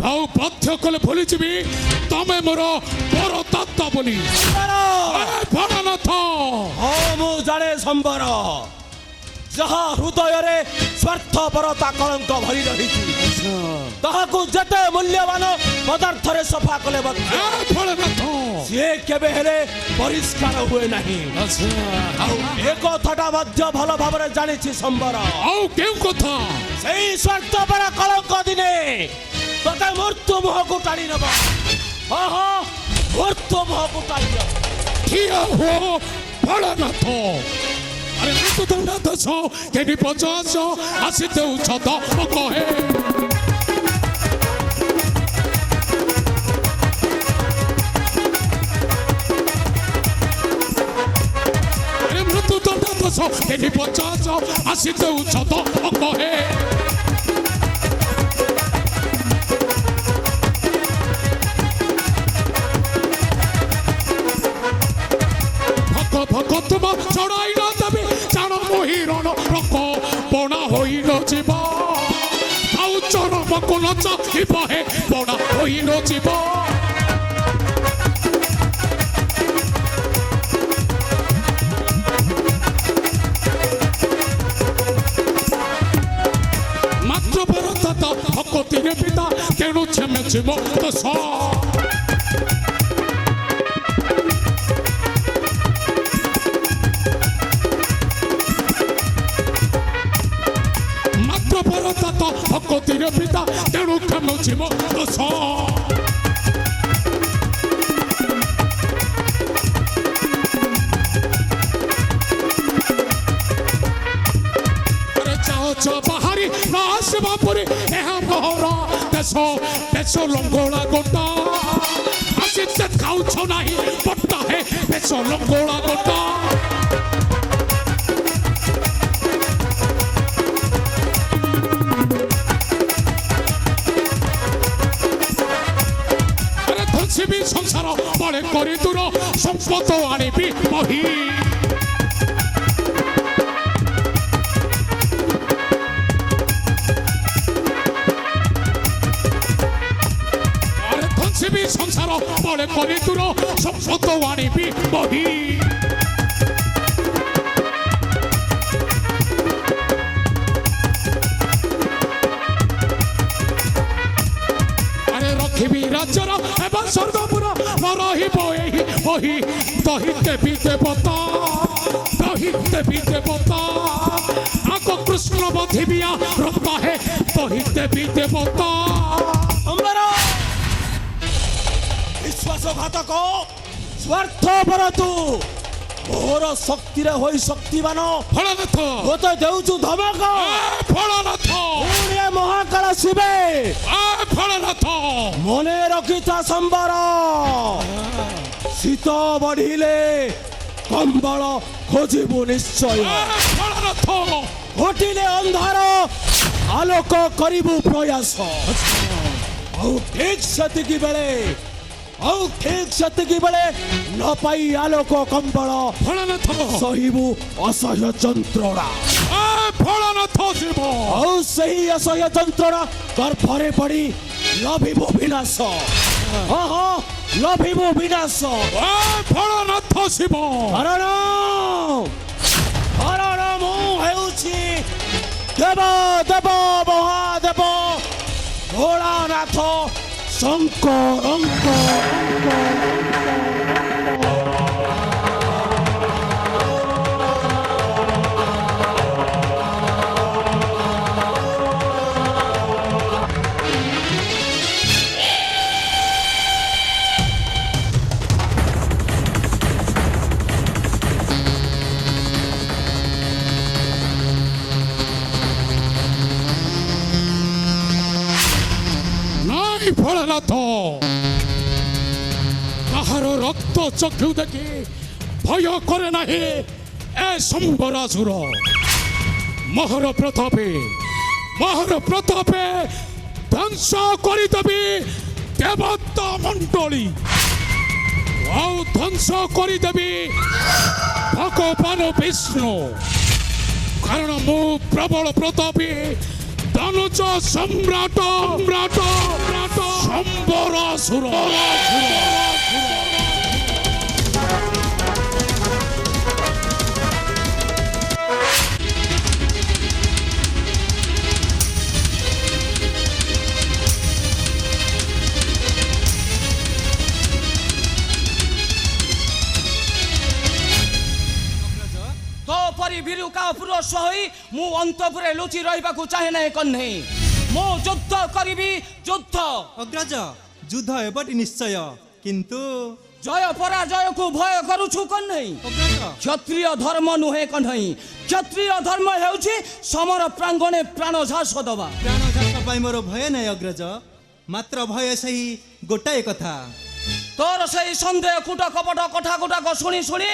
ଆଉ ବାଧ୍ୟ କଲେ ଭୁଲିଯିବି ତମେ ମୋର ବରଦାତା ବୋଲି ସମ୍ବର ଭୋଳାନାଥ ହଁ ମୁଁ ଜାଣେ ସମ୍ବର ଯାହା ହୃଦୟରେ ସ୍ୱାର୍ଥପରତା କଳଙ୍କ ଭରି ରହିଛି ତାହାକୁ ଯେତେ ମୂଲ୍ୟବାନ ପଦାର୍ଥରେ ସଫା କଲେ ଭୋଳାନାଥ ସିଏ କେବେ ହେଲେ ପରିଷ୍କାର ହୁଏ ନାହିଁ ଆଉ ଏ କଥାଟା ମଧ୍ୟ ଭଲ ଭାବରେ ଜାଣିଛି ସମ୍ବର ଆଉ କେଉଁ କଥା ସେଇ ସ୍ୱାର୍ଥପର କଳଙ୍କ ଦିନେ ତତେ ମୃତ୍ୟୁ ମୁହଁକୁ ଟାଣି ନେବ ହଁ ମୃତ୍ୟୁ ମୁହଁକୁ ଟାଣି ନେବ ଠିଆ ହୁଅ ଭୋଳାନାଥ আরে মৃত্যু দণ্ডা দশ কেনি পঞ্চাশ আসিতে উচ্ছত ও কহে আরে মৃত্যু দণ্ডা দশ কেনি পঞ্চাশ আসিতে উচ্ছত ও কহে ভক তুম ছড়াই না দেবে জানো মহিরণ রক বনা হইল জীব ଆଉ ଚରମ କୋଲ ଚାହିବ ହେ ବଡ଼ା ହୋଇନ ଯିବ ମାତ୍ର ବରଦାତା ଭକତିରେ ପିତା ତେଣୁ କ୍ଷମେ ଯିବ ଦୋଷ ভকতির পিতা তেণু ক্ষমুছি মো দোষ চাও বাহারি না আসবা পরে এহা মোহর দেশ দেশ লঙ্গোলা গোটা আসিতে খাউছ নাহি পট্টা হে দেশ লঙ্গোলা গোটা সংসার বড়ে করে দূর সম্পদ আনিবি বহি ধনসিবি সংসার বড়ে করে দূর সম্পদ আনিবি বহি রখিবি রাজ্যর এবং স্বর্গপুর রহিব এই বহি দহি দেবী দেবতা দহি দেবী দেবতা আগ কৃষ্ণ বধিবিয়া রক্তা হে দহি দেবী দেবতা বিশ্বাসঘাতক স্বার্থপর তু মোর শক্তিরে হই শক্তিমান ভোলানাথ তোতে দেউছু ধমক ভোলানাথ পুরে মহাকাল শিবে ভোলানাথ মনে রখিথা সম্বর শীত বঢ়িলে কম্বল খোঁজিবু নিশ্চয় ভোলানাথ ঘটিলে অন্ধার আলোক করিবু প্রয়াস ଆଉ ଠିକ୍ ସେତିକି ବେଳେ ନ ପାଇ ଆଲୋକ କମ୍ବଳ ଫଳନାଥ ସହିବୁ ଅସହ୍ୟ ଯନ୍ତ୍ରଣା। ଫଳନାଥ ଶିବ ଆଉ ସେହି ଅସହ୍ୟ ଯନ୍ତ୍ରଣା ଗର୍ଭରେ ପଡ଼ି ଲଭିବୁ ବିନାଶ। ଲଭିବୁ ବିନାଶ। ଫଳନାଥ ଶିବ କାରଣ ମୁଁ ହେଉଛି ଦେବ ଦେବ ମହାଦେବ ଭୋଳାନାଥ ଶଙ୍କର। ନାଇଁ ଫଳନାଥ କାହାର ରକ୍ତ ଚକ୍ଷୁ ଦେଖି ଭୟ କରେ ନାହିଁ ଏ ସମ୍ବରାସୁର। ମହର ପ୍ରତାପେ ଧ୍ୱଂସ କରିଦେବି ଦେବତା ମଣ୍ଡଳୀ ଆଉ ଧ୍ୱଂସ କରିଦେବି ଭଗବାନ ବିଷ୍ଣୁ। କାରଣ ମୁଁ ପ୍ରବଳ ପ୍ରତାପୀ ଧନୁଜ ସମ୍ରାଟ ସମ୍ବରାସୁର। तो परी बिरुका पुरुष होई मु अंतपुरे लुचि रहिबाकु चाहे नै कन्है। मो युद्ध करिबी युद्ध। अग्रज युद्ध हेबटी निश्चय किंतु जय पराजय को भय करूछु कन्है। अग्रज क्षत्रिय धर्म नुहे कन्है। क्षत्रिय धर्म हेउछि समर प्रांगणे प्राण झास दबा। प्राण झास पाई मोर भय नै अग्रज, मात्र भय सही गोटाए कथा। तोर सही संदेह कुट कपट कथा गुटाक शुणी शुणी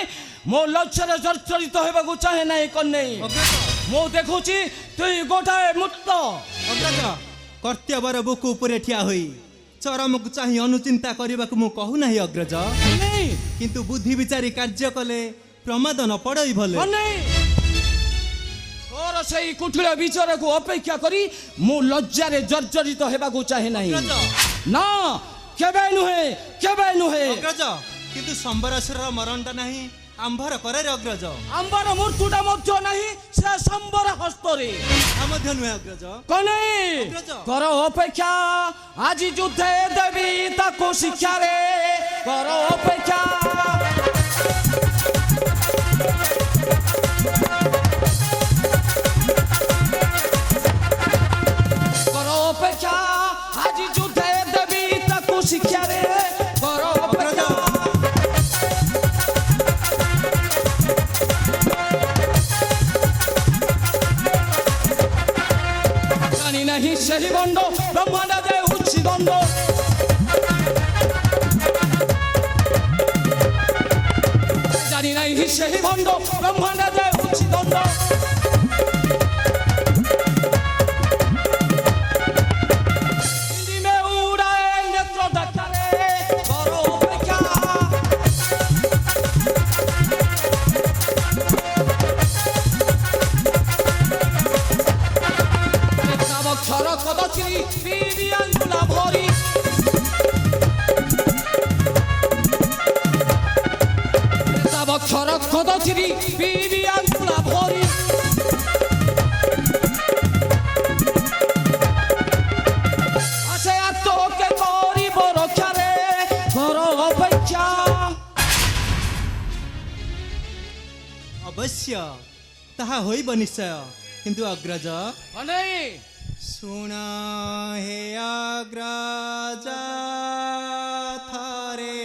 मो लक्ष्य जर्जरित होबाकू चाहे नै कन्है। मो देखुछि तुई गोटाए मुक्त। अग्रज कर्तव्यर बुक उपरे ठिया होई चरम को चाहि अनुचिंता करबाकू मु कहू नाही अग्रज, किंतु बुद्धि विचारी कार्य कले प्रमाद न पड़ई भले। तोर सही कुटिल विचार को अपेक्षा करी मु लज्जा रे जर्जरित होबाकू चाहे नै। ना केबे नुहे अग्रज, किंतु संबरासुर मरणटा नाही आंभर करे रे अग्रज। आंबर मृत्युटा मध्य नाही से संबर हस्तरे मध्य नुहे अग्रज। कनै अग्रज। कर अपेक्षा आज युद्धे देवी ताको शिक्षा रे कर अपेक्षा। कर अपेक्षा आज युद्धे देवी ताको शिक्षा रे कर अपेक्षा। জানি নাহি সেই বন্ড ব্রহ্মাণ্ড যে উচ্ছি দণ্ড। জানি নাহি সেই বন্ড ব্রহ্মাণ্ড যে উচ্ছি দণ্ড। দিনে উড়ায় নেত্র দেখারে বড় অপেক্ষা। বক্ষর কদচিরি বিবি আঙ্গুলা ভরি। বক্ষর কদচিরি বিবি আঙ্গুলা ভরি। আসে আর তোকে করিব রক্ষারে কর অপেক্ষা। अवश्य ताहा होइब निश्चय, किंतु अग्रज অনেই सुन हे अग्रज थारे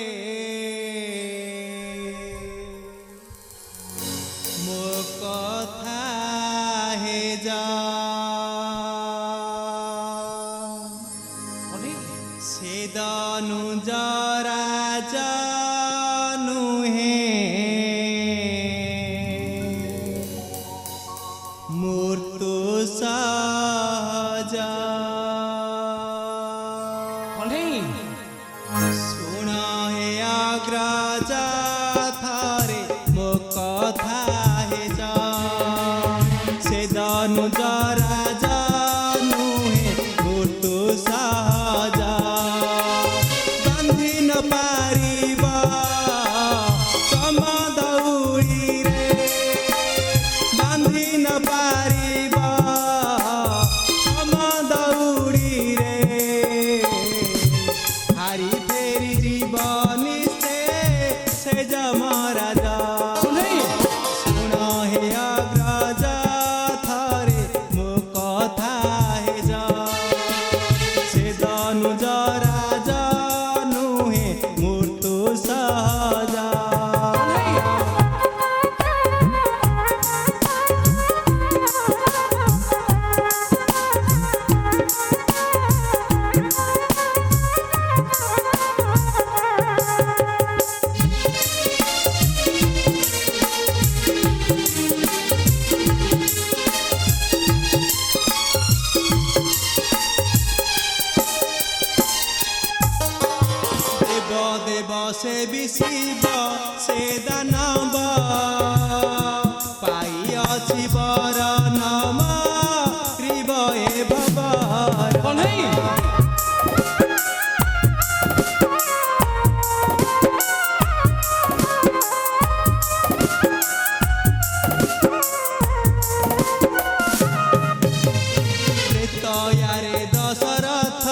मो कथा हे जा से दानु जरा जानू हे मूर्तु साजा। দানুজ রাজা নুহে মৃত্যু সহজা বান্ধি ন পারিব চমা দৌড়িরে বান্ধি ন পারিব চমা দৌড়িরে হারি ফেরি জীবনী সে যমরাজা শুণ হে অগ্রজ থরে মো কথা হে যা সে দানুজ রাজা নুহে মৃত্যু সহজা দেব দেব সে বিশিব সে দানব পাইଅଛି বর নম রিব এ ভবর কন্যাই ত্রেতয়ারে দশরথ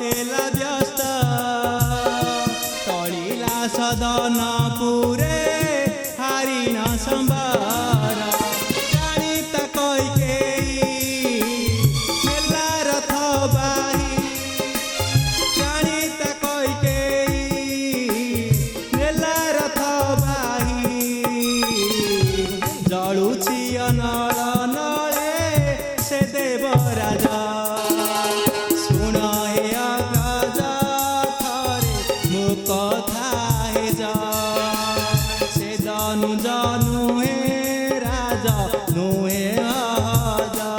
হেলা ব্যস্ত তଳିলা সদনপুরে হারিণ সম্ভার জানিত কইকেয়ী হেলা রথ বাহি জানিত কইকেয়ী হেলা রথ বাহি জଳୁଛି ଅନଳ ନଳେ ସେ ଦେବ ରାଜା ଶୁଣ ହେ ଅଗ୍ରଜ ଥରେ ମୋ କଥା ହେ ଯା ସେ ଦାନୁଜ ନୁହେଁ ରାଜା ନୁହେଁ ଅଜା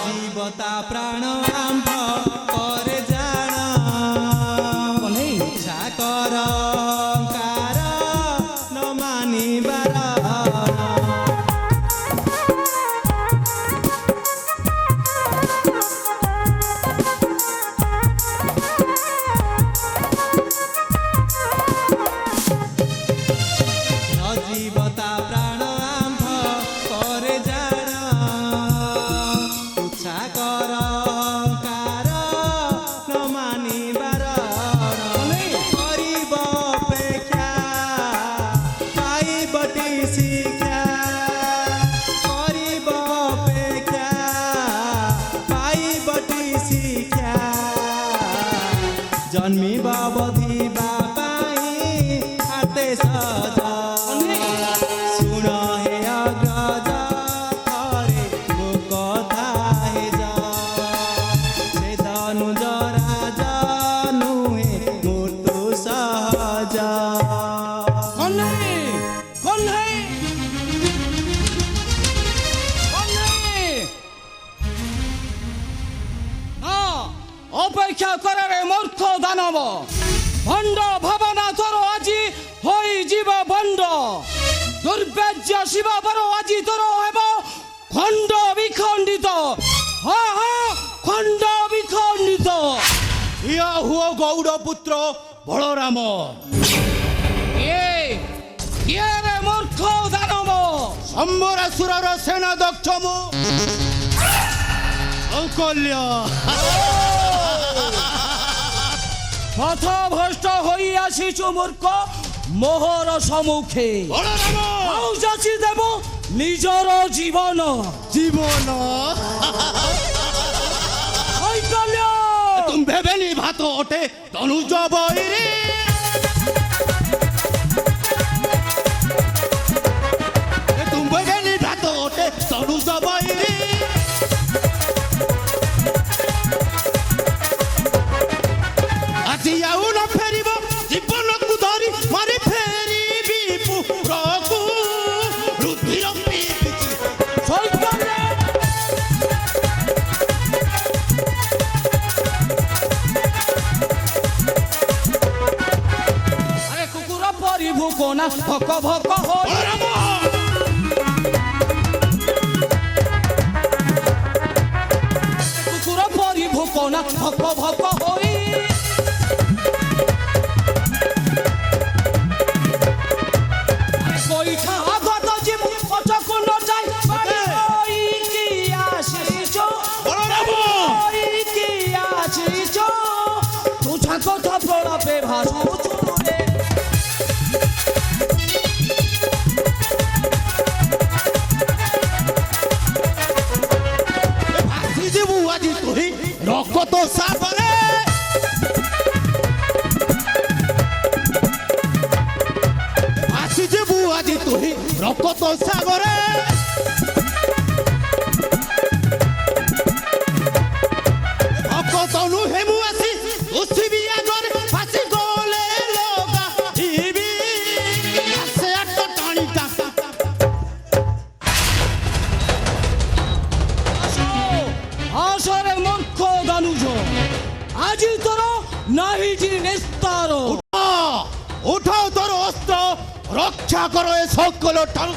জীবতা প্রাণ আম্ভ করে জাণ ইচ্ছা কর কার ন মানিবার জীবতা প্রাণ আম্ভ করে জাণ ইচ্ছা কর কার ন মানিবার করিব অপেক্ষা পাইবটি শিক্ষা করিব অপেক্ষা পাইবটি শিক্ষা জন্মিব বধিবা পাই হাতে সজা শুণ হে অগ্রজ থরে ମୋ কথা হে যা সে দানুজ রাজা নুহে মৃত্যু সহজা কন্যাই কন্যাই কন্যাই না অপেক্ষা করে মূর্খ দানব ভণ্ড ভাবনা তোর আজি হই জীব ভণ্ড দুর্বেজ্য শিব বর আজি তোর হেব খণ্ড বিখণ্ডিত হা হা খণ্ড বিখণ্ডিত ইয়া হুও গৌড় পুত্র বলরাম ইয়ে রে মূর্খ দানব সম্বরাসুরর সেনা দক্ষ মু কৌকল্য পথভ্রষ্ট হইয়াছিছু মূর্খ মোহর সম্মুখে বলরাম আউ যাচি দেব নিজর জীবন জীবন কৈকল্য তুমি ভেবেনি ভাত ওঠে তনুজ বৈরী তুমি ভেবেনি ভাত ওঠে তনুজ বৈরী ନା ଭକ ଭକ ହୋଇ କୁକୁର ପରି ଭୋକ ନା ଭକ ଭକ ହୋଇ কৈঠা আগত যিমু পচকু নযাই বাড়ি কি আসিছ কি আসিছ তুঝা কথা প্রলাপে ভাসুছ রে ଯିବୁ ଆଜି ତୁହି ରକତ ସାଗରେ ଆସିଯିବୁ ଆଜି ତୁହି ରକତ ସାଗରେ ଭକତ ନୁହେଁ ମୁଁ ଆସି ଉଠିବି ଆଗରେ ଫାସି ଗଲେ ଲଗା ଯିବି ଆସେ ଆଟ ଟାଣିଟା আসরে মূর্খ দানুজ আজি তোর নাহিজি নিস্তার উঠাও তোর অস্ত্র রক্ষা করো এ সকল ঠারু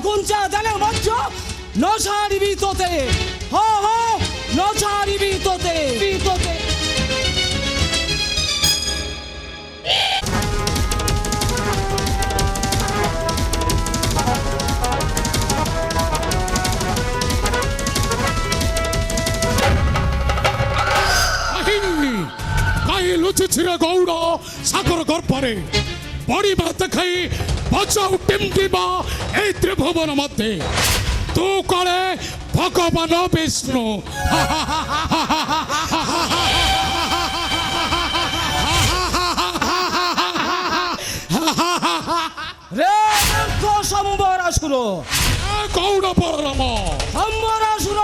গুঞ্জা দেলে মঞ্চ নছাড়িবি তোতে হো হো নছাড়িবি তোতে তোতে কাই লুচিছিরে গৌড় সাগর গর্ভরে বড়ি ভাত খাই বচাও টিমটিমা এই ত্রিভুবন মধ্যে তু করে ভগবান বিষ্ণু রে সম্বরাসুর গৌড় বলরাম সম্বরাসুর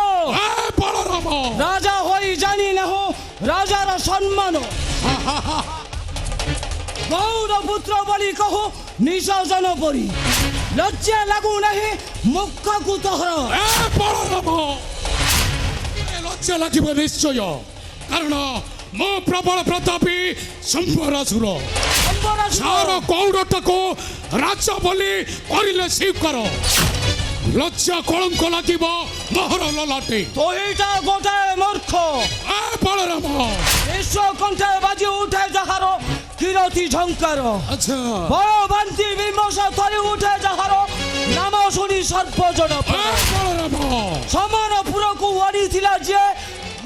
বলরাম রাজা হই জানি না হো রাজার সম্মান গৌর পুত্র বলি কহো নিশাজন পরি লজ্জা লাগু নাহি মুখକୁ ତୋହର বলরাম লজ্জা লাগিব নিশ্চয় কারণ ମୁଁ ପ୍ରବଳ ପ୍ରତାପୀ ସମ୍ବରାସୁର ସାର ଗୌଡ଼ଟାକୁ ରାଜା ବୋଲି କରିଲେ ସ୍ୱୀକାର ଲଜ୍ଜା କଳଙ୍କ ଲାଗିବ ମୋହର ଲଲାଟେ তোহিটা গোটায় মূর্খ বলরাম বিশ্ব কণ্ঠে বাজি উঠে যাহার কিরতি ঝঙ্কার আচ্ছা বড় বান্তি বিমর্ষ থরি উঠে যাহার নাম শুনি সর্বজন বলরাম সমান পুরকু ওড়িছিলা যে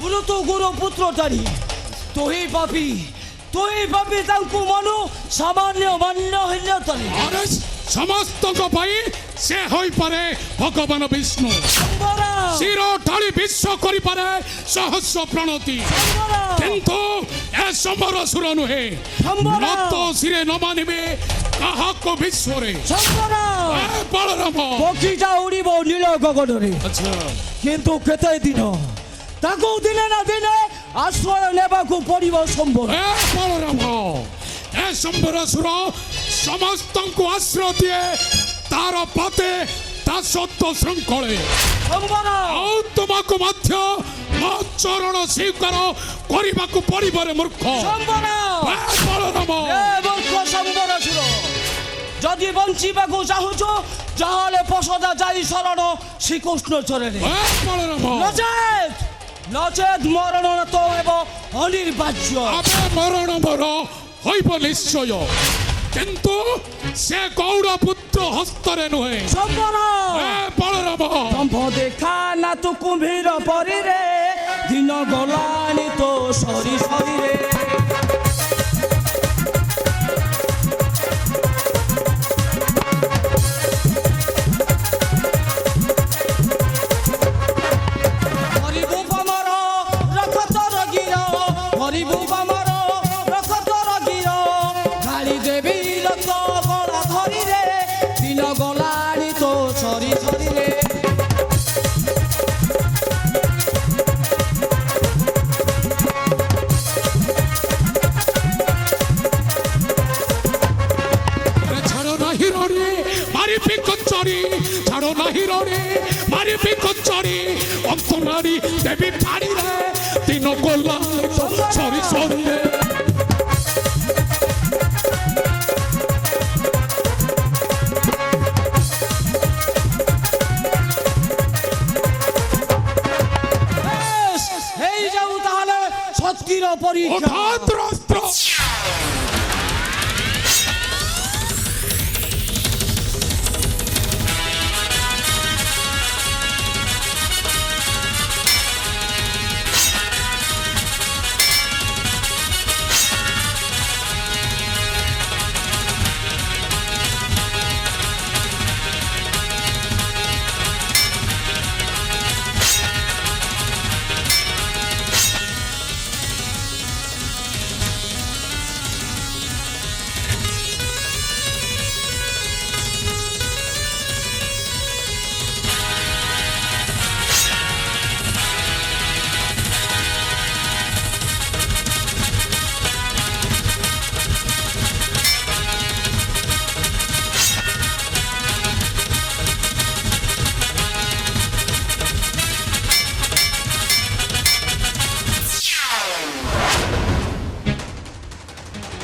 মৃত গুরু পুত্রটারি তুই পাপি তাଙ୍କୁ মনু সামান্য মান্য হইলে তরি আরে ସମସ୍ତଙ୍କ ପାଇଁ ସେ ହୋଇପାରେ ଭଗବାନ ବିଷ୍ଣୁ ଶିର ଢାଳି ବିଶ୍ୱ କରିପାରେ ସହସ୍ର ପ୍ରଣତି କିନ୍ତୁ ଏ ସମ୍ବରାସୁର ନୁହେଁ ନତ ଶିରେ ନ ମାନିବେ କାହାକୁ ବିଶ୍ୱରେ ବଳରାମ ପକ୍ଷୀଟା ଉଡ଼ିବ ନୀଳ ଗଗନରେ କିନ୍ତୁ କେତେ ଦିନ ତାକୁ ଦିନେ ନା ଦିନେ ଆଶ୍ରୟ ନେବାକୁ ପଡ଼ିବ ସମ୍ବର ବଳରାମ ଏ ସମ୍ବରାସୁର ସମସ୍ତଙ୍କୁ ଆଶ୍ରୟ ଦିଏ ତାର ପଦେ ଦାସତ୍ୱ ଶୃଙ୍ଖଳେ ସମ୍ବର ଆଉ ତୁମକୁ ମଧ୍ୟ ମୋ ଚରଣ ସ୍ୱୀକାର କରିବାକୁ ପଡ଼ିବରେ ମୂର୍ଖ ସମ୍ବର ହେ ବଳରାମ ଏ ମୂର୍ଖ ସମ୍ବର ସୁର ଯଦି ବଞ୍ଚିବାକୁ ଚାହୁଁଛୁ ତାହେଲେ ପସଦା ଯାଇ ଶରଣ ଶ୍ରୀକୃଷ୍ଣ ଚରଣେ ହେ ବଳରାମ ନଚେତ୍ ମରଣ ତ ହେବ ଅନିର୍ବାର୍ଯ୍ୟ ଆମେ ମରଣ ମୋର ହୋଇବ ନିଶ୍ଚୟ କିନ୍ତୁ ସେ ଗୌଡ଼ ପୁତ୍ର ହସ୍ତରେ ନୁହେଁ ସମ୍ବର ହେ ବଳରାମ ଦମ୍ଭ ଦେଖା ନା ତୁ କୁମ୍ଭୀର ପରିରେ ଦିନ ଗଲାଣି ତ ସରି ସରିରେ ହରିବୁ ପମର ରଖ ତୋର ଗିର ହରିବୁ ପମର ରଖ ତୋର ଗିର ଢାଳି ଦେବି ରକ୍ତ ଗଳା ଧରିରେ ଦିନ ଗଲାଣି ତ ସରି ସରିରେ ଛାଡ଼ ନାହିଁ ରଣୀ ମାରିବି କଚରୀ ଛାଡ଼ ନାହିଁ ରଣୀ ମାରିବି କଚରୀ ଅନ୍ତ ମାରି ଦେବି ପାଣିରେ ଦିନ ଗଲା ସରି ସରିରେ ହେଇଯାଉ ତାହେଲେ ଶକ୍ତିର ପରୀକ୍ଷା ହଠାତ୍ ଅସ୍ତ୍ର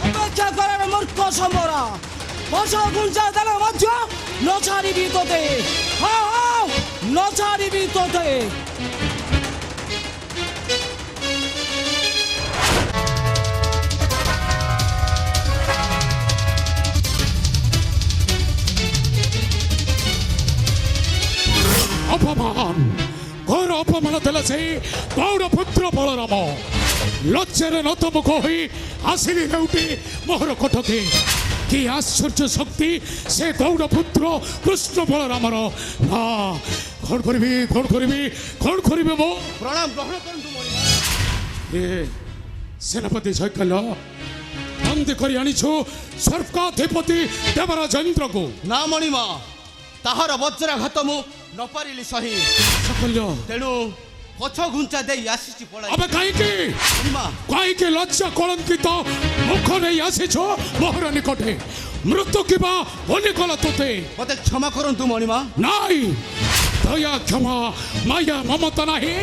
ଅପେକ୍ଷା କର ମୂର୍ଖ ସମ୍ବର ପଛ ଗୁଞ୍ଜା ଦେଲେ ମଧ୍ୟ ନ ଛାଡ଼ିବି ତୋତେ ହଁ ନ ଛାଡ଼ିବି ତୋତେ অপমান ঘোর অপমান দেলা সেই গৌড় পুত্র বলরাম লজ্জারে নতমুখ হই আসিলি নেউটি মোহর কটকে কি আশ্চর্য শক্তি সে গৌড় পুত্র কৃষ্ণ বলরামর না কণ করিবি মো প্রণাম গ্রহণ করন্তু মণিমা এ সেনাপতি জয়কাল্য বন্দি করে আনিছু স্বর্গাধিপতি দেবরাজ ইন্দ্রকু না মণিমা তাহার বজ্রাঘাত মু নপারিলি সহি সকল্য তেণু পছ ঘুঞ্চা দেই আসিছি পড়াই আবে কাইকি মণিমা কাইকি লজ্জা কলঙ্কিত মুখ নেই আসিছ মোহর নিকটে মৃত্যু কিবা বলি কল তোতে মতে ক্ষমা করন্তু মণিমা নাই দয়া ক্ষমা মায়া মমতা নাহি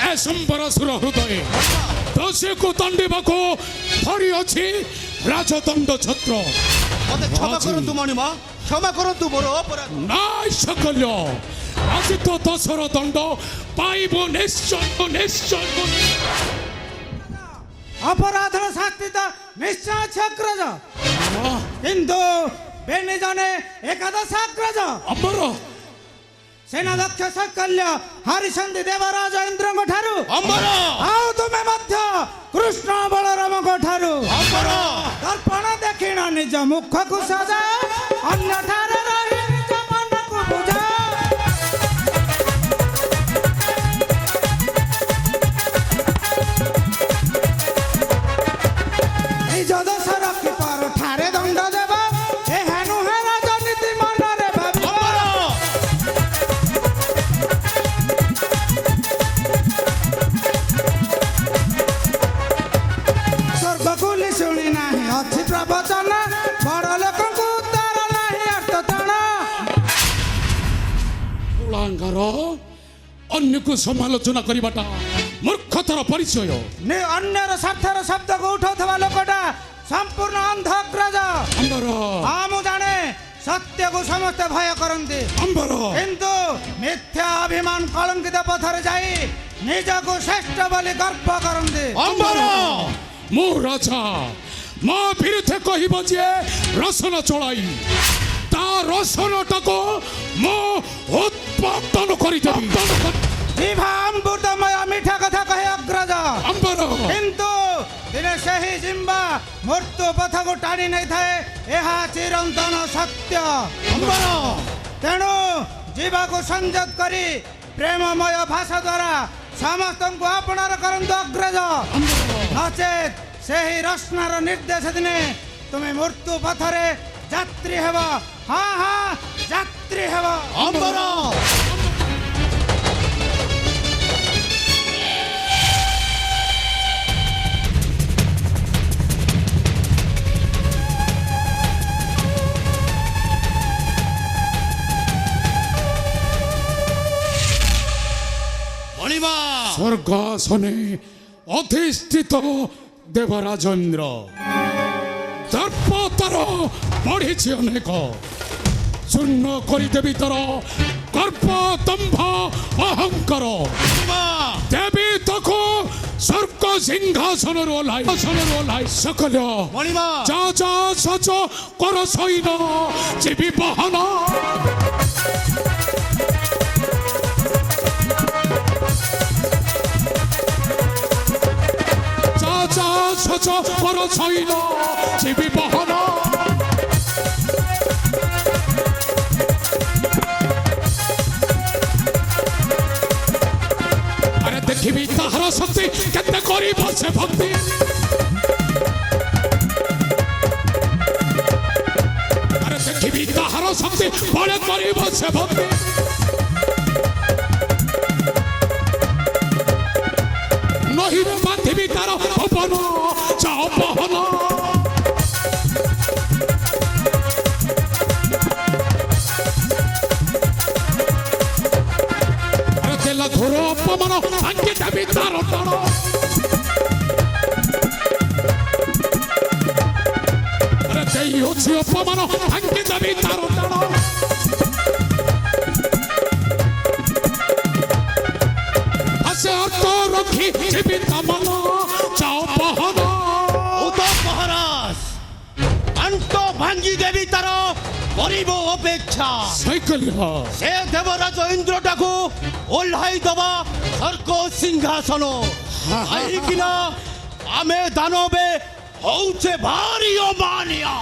এ সম্বরসুর হৃদয়ে দোষীକୁ ଦଣ୍ଡିବାକୁ ଧରି ଅଛି ରାଜଦଣ୍ଡ ଛତ୍ର মতে ক্ষমা করন্তু মণিমা ক্ষমা করন্তু মোর অপরাধ নাই সকল্য আଜି তো দশর দণ্ড পাইব নিশ্চয় ଅପରାଧର ଶାସ୍ତି ତ ନିଶ୍ଚୟ ଛକ୍ରଜ କିନ୍ତୁ ବେନି ଜଣେ ଏକାଦଶ ଅଗ୍ରଜ ଅମର ସେନାଧ୍ୟକ୍ଷ ଶୈକଲ୍ୟ ହରିଚନ୍ଦ୍ର ଦେବରାଜ ଇନ୍ଦ୍ରଙ୍କ ଠାରୁ অমর ଆଉ ତୁମେ ମଧ୍ୟ କୃଷ୍ଣ ବଳରାମଙ୍କ ଠାରୁ ଅମର ଦର୍ପଣ ଦେଖିଣ ନିଜ ମୁଖକୁ ସଜା ଅନ୍ୟଠାରେ ରହି ନିଜ ମନକୁ ବୁଝା ନିଜ ଦୋଷର କିପର ଠାରେ ଦଣ୍ଡ ଦେବ ଏହା ନୁହେଁ ରାଜନୀତି ମନରେ ଭାବିବ ସ୍ୱର୍ଗକୁ ଶୁଣି ନାହିଁ ଅଛି ପ୍ରବଚନ ବଡ଼ ଲୋକଙ୍କୁ अंबर अन्य को समालोचना करवाटा मूर्खतार परिचय अन्यर स्वार्थर शब्द को उठाउथवा लोकटा संपूर्ण अंध अग्रज अंबर आमु जाने सत्य को समस्ते भय करंती अंबर किंतु मिथ्या अभिमान कलंकित पथर जाई निज को श्रेष्ठ बोली गर्व करंती अंबर मो राजा मो विरुद्धे कहब जे रसन चलाई ता रसनटा को मो उत्पादन करिदेबी जीवा अमृतमय मीठा कथा कहे अग्रज अंबर किंतु दिने सही जिम्बा मृत्यु पथ को टाणी नहीं थाए यह चिरंतन सत्य अंबर तेणु जीवा को संयत करी प्रेममय भाषा द्वारा समस्त को आपणार करंतु अग्रज नचेत सही रचनार निर्देश दिने तुम्हें मृत्यु पथरे यात्री हेब हाँ हाँ यात्री हेब अंबर स्वर्गासने अधिष्ठित देवराजेन्द्र दर्पतर बढ़ी अनेक चूर्ण करदेवी तर गर्भ दंभ अहंकार देवी तको स्वर्ग सिंहासन ओह्लाई सकल जा जा सच कर सैन जीवी बहन सच पर छैन जीवी बहन अरे देखी ताहार शक्ति केते करी बसे भक्ति अरे देखी ताहार शक्ति बड़े करी बसे भक्ति नहीं बांधिबी तार भवन जाओ बहन अरे तेला धोर अपमान भांगी देवी तार टाण अरे देई होछि अपमान भांगी देवी तार टाण रखी जीवित मन जाओ बहन महाराज अंत भांगी देवी तार करिब अपेक्षा साइकल से देवराज इंद्रटा को ओल्हाई दबा स्वर्ग सिंहासन आइकिना आमे दानवे होउछे भारी अमानिया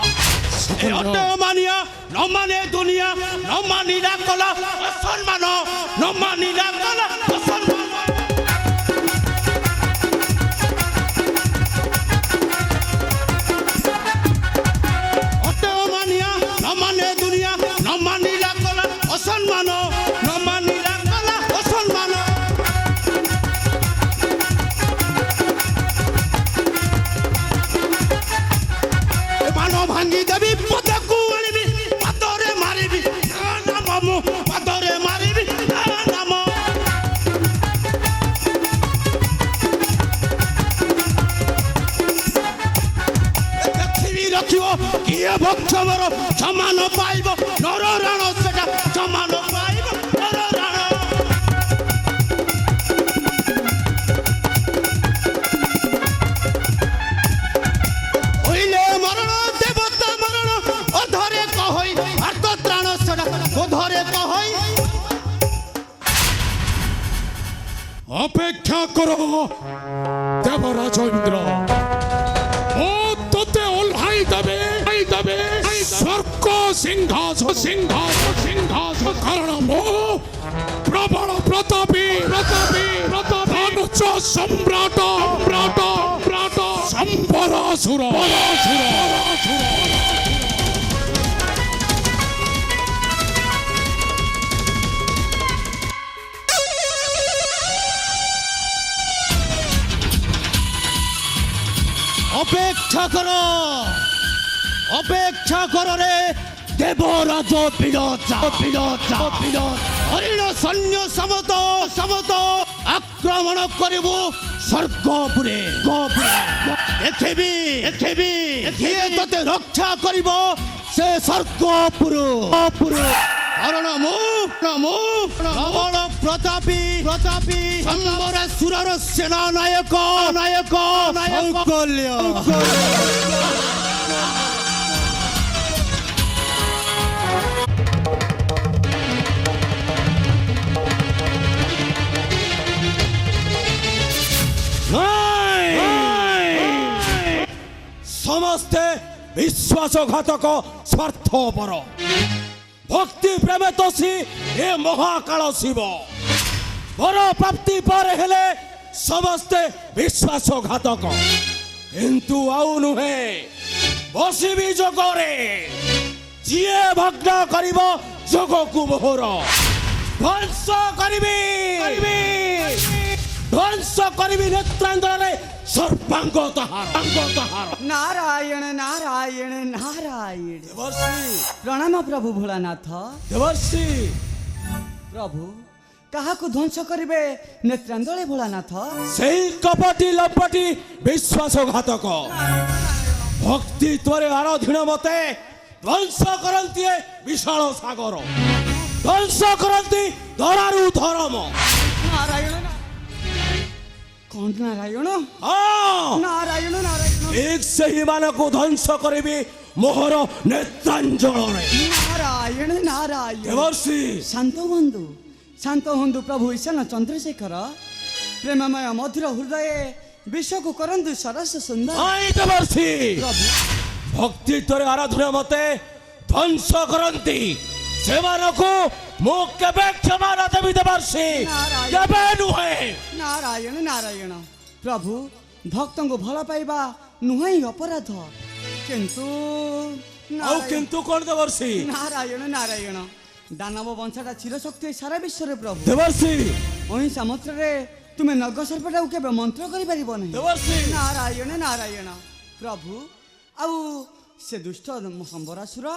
अटे अमानिया न माने दुनिया न मानिला कला असम्मान न मानिला कला असम्मान असम्मान न मानिला कला असम्मान मान भांगी देवी पदकू आनिबी पादरे मारिबी नाम मु पादरे मारिबी नाम पृथ्वी रखिबो किए भक्त मोर समान पाइबो नर राण सेटा समान पाइबो नर राण होइले मरण देवता मरण अधरे कहई भारत त्राण सेटा बोधरे कहई अपेक्षा करो देवराजेन्द्र ओ तोते ओल्हाई देबे स्वर्ग सिंहासन कारण मो प्रबल प्रतापी अनुच सम्राट संबरासुर अपेक्षा करो रे देवराज पिलचा হরিণ সৈন্য সমত সমত আক্রমণ করিব স্বর্গপুরে দেখিবি দেখিবি কিয়ে তোতে রক্ষা করিব সে স্বর্গপুর কারণ প্রবল প্রতাপী সম্বরেশ্বরর সেনা নায়ক কৌকল্য সমস্তে বিশ্বাসঘাতক স্বার্থপর ভক্তি প্রেমে তোষী এ মহাকাল শিব বর প্রাপ্তি পরে হেলে সমস্তে বিশ্বাসঘাতক কিন্তু আউ নুহে বসিবি যোগরে যিয়ে ভগ্ন করিব যোগকু মোহর ধ্বংস করিবি নেত্রাঞ্জলে সর্বাঙ্গ তাহার नारायण नारायण नारायण দেবর্ষি प्रणाम प्रभु भोलानाथ দেবর্ষি प्रभु କାହାକୁ ଧ୍ୱଂସ କରିବେ ନେତ୍ରାଞ୍ଜଳି ଭୋଳାନାଥ সেই କପଟି ଲପଟି ବିଶ୍ୱାସଘାତକ ଭକ୍ତି ତ୍ୱରେ ଆରାଧୀନ ମତେ ଧ୍ୱଂସ କରନ୍ତି ଏ ବିଶାଳ ସାଗର ଧ୍ୱଂସ କରନ୍ତି ଧରାରୁ ଧରମ ନାରାୟଣ କଣ ନାରାୟଣ ହଁ ନାରାୟଣ ନାରାୟଣ ଠିକ ସେହିମାନଙ୍କୁ ଧ୍ୱଂସ କରିବି ମୋହର ନେତ୍ରାଞ୍ଜଳରେ ନାରାୟଣ ନାରାୟଣ ଦେବର୍ଷି ଶାନ୍ତ ହୁଅନ୍ତୁ ପ୍ରଭୁ ଈଶାନ ଚନ୍ଦ୍ରଶେଖର ପ୍ରେମମୟ ମଧୁର ହୃଦୟ ବିଶ୍ୱକୁ କରନ୍ତୁ ସରସ ସୁନ୍ଦର ନାଇଁ ଦେବର୍ଷି ପ୍ରଭୁ ଭକ୍ତି ତ୍ୱରେ ଆରାଧୀନ ମତେ ଧ୍ୱଂସ କରନ୍ତି ସେମାନଙ୍କୁ ମୁଁ କେବେ କ୍ଷମା ନ ଦେବି ଦେବର୍ଷି କେବେ ନୁହେଁ ନାରାୟଣ ନାରାୟଣ ପ୍ରଭୁ ଭକ୍ତଙ୍କୁ ଭଲ ପାଇବା ନୁହେଁ ଅପରାଧ କିନ୍ତୁ ଆଉ କିନ୍ତୁ କଣ ଦେବର୍ଷି ନାରାୟଣ ନାରାୟଣ ଦାନବ ବଂଶଟା ଚିରଶକ୍ତି ସାରା ବିଶ୍ୱରେ ପ୍ରଭୁ ଦେବର୍ଷି ଅହିଂସା ମନ୍ତ୍ରରେ ତୁମେ ନଗସର୍ପଟାକୁ କେବେ ମନ୍ତ୍ର କରିପାରିବ ନାହିଁ ଦେବର୍ଷି ନାରାୟଣ ନାରାୟଣ ପ୍ରଭୁ ଆଉ ସେ ଦୁଷ୍ଟ ସମ୍ବରାସୁର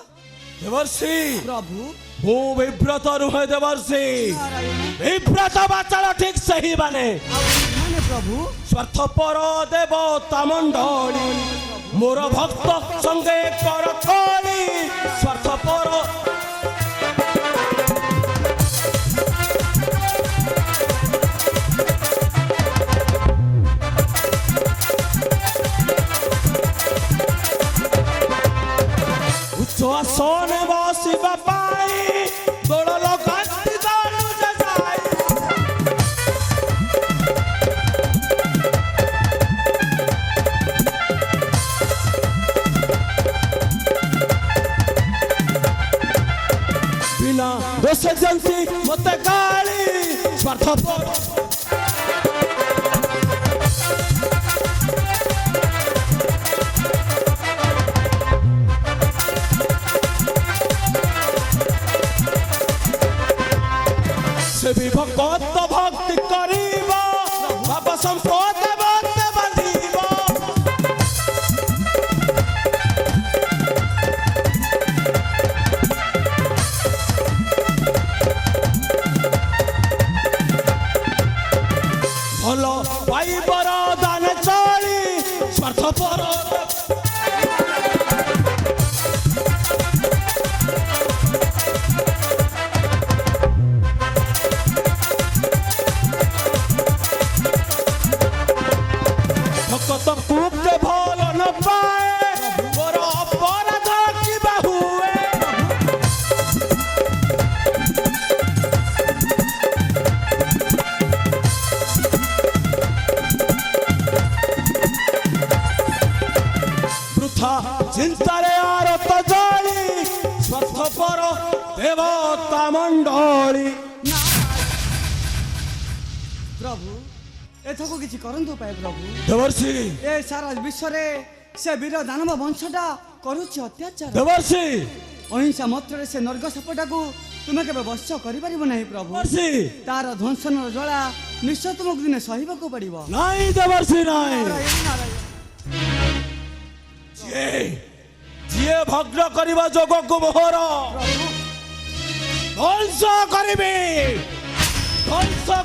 ଦେବର୍ଷି ପ୍ରଭୁ ମୁଁ ବିବ୍ରତ ନୁହେଁ ଦେବର୍ଷି ନାରାୟଣ ବିବ୍ରତ ବାଚଳ ଠିକ ସେହି ମାନେ ଆଉ ମାନେ ପ୍ରଭୁ ସ୍ୱାର୍ଥପର ଦେବତା ମଣ୍ଡଳୀ ମୋର ଭକ୍ତ ସଙ୍ଗେ କର ଥଳି ସ୍ୱାର୍ଥପର ଆସনে ବସିବା ପାଇଁ ଦୋଳ ଲଗାନ୍ତି ଦଳୁ ଯାଇ ବିନା ଦୋଷ ଯେମିତି ମତେ ଗାଳି ସ୍ୱାର୍ଥପର ସେ ବି ଭଗତ ଭକ୍ତି କରିବ ବାବା ସମ୍ପଦ ମତେ ବାନ୍ଧିବ ଭଲ ପାଇବର ଦାନ ଚଳି ସ୍ୱାର୍ଥପର କୁକେ ଭଲ ନ ପାଏ ମୋର ଅପରାଧ କିବା ହୁଏ ବୃଥା ଚିନ୍ତାରେ ଆରତ ଜଳି ସ୍ୱାର୍ଥପର ଦେବତା ମଣ୍ଡଳୀ ପ୍ରଭୁ ଏଥକୁ କିଛି କରନ୍ତୁ ପାଏ ପ୍ରଭୁ ଦେବର୍ଷି ଏ ସାରା ବିଶ୍ୱରେ ସେ ବୀର ଦାନବ ବଂଶଟା କରୁଛି ଅତ୍ୟାଚାର ଦେବର୍ଷି ଅହିଂସା ମନ୍ତ୍ରରେ ସେ ନର୍ଗ ସାପଟାକୁ ତୁମେ କେବେ ବଶ କରିପାରିବ ନାହିଁ ପ୍ରଭୁ ଦେବର୍ଷି ତାର ଧ୍ୱଂସନର ଜ୍ୱାଳା ନିଶ୍ଚୟ ତୁମକୁ ଦିନେ ସହିବାକୁ ପଡ଼ିବ ନାଇଁ ଦେବର୍ଷି ନାଇଁ ନାରାୟଣ ନାରାୟଣ ଯିଏ ଭଗ୍ନ କରିବା ଯୋଗକୁ ମୋହର ପ୍ରଭୁ ধ্বংস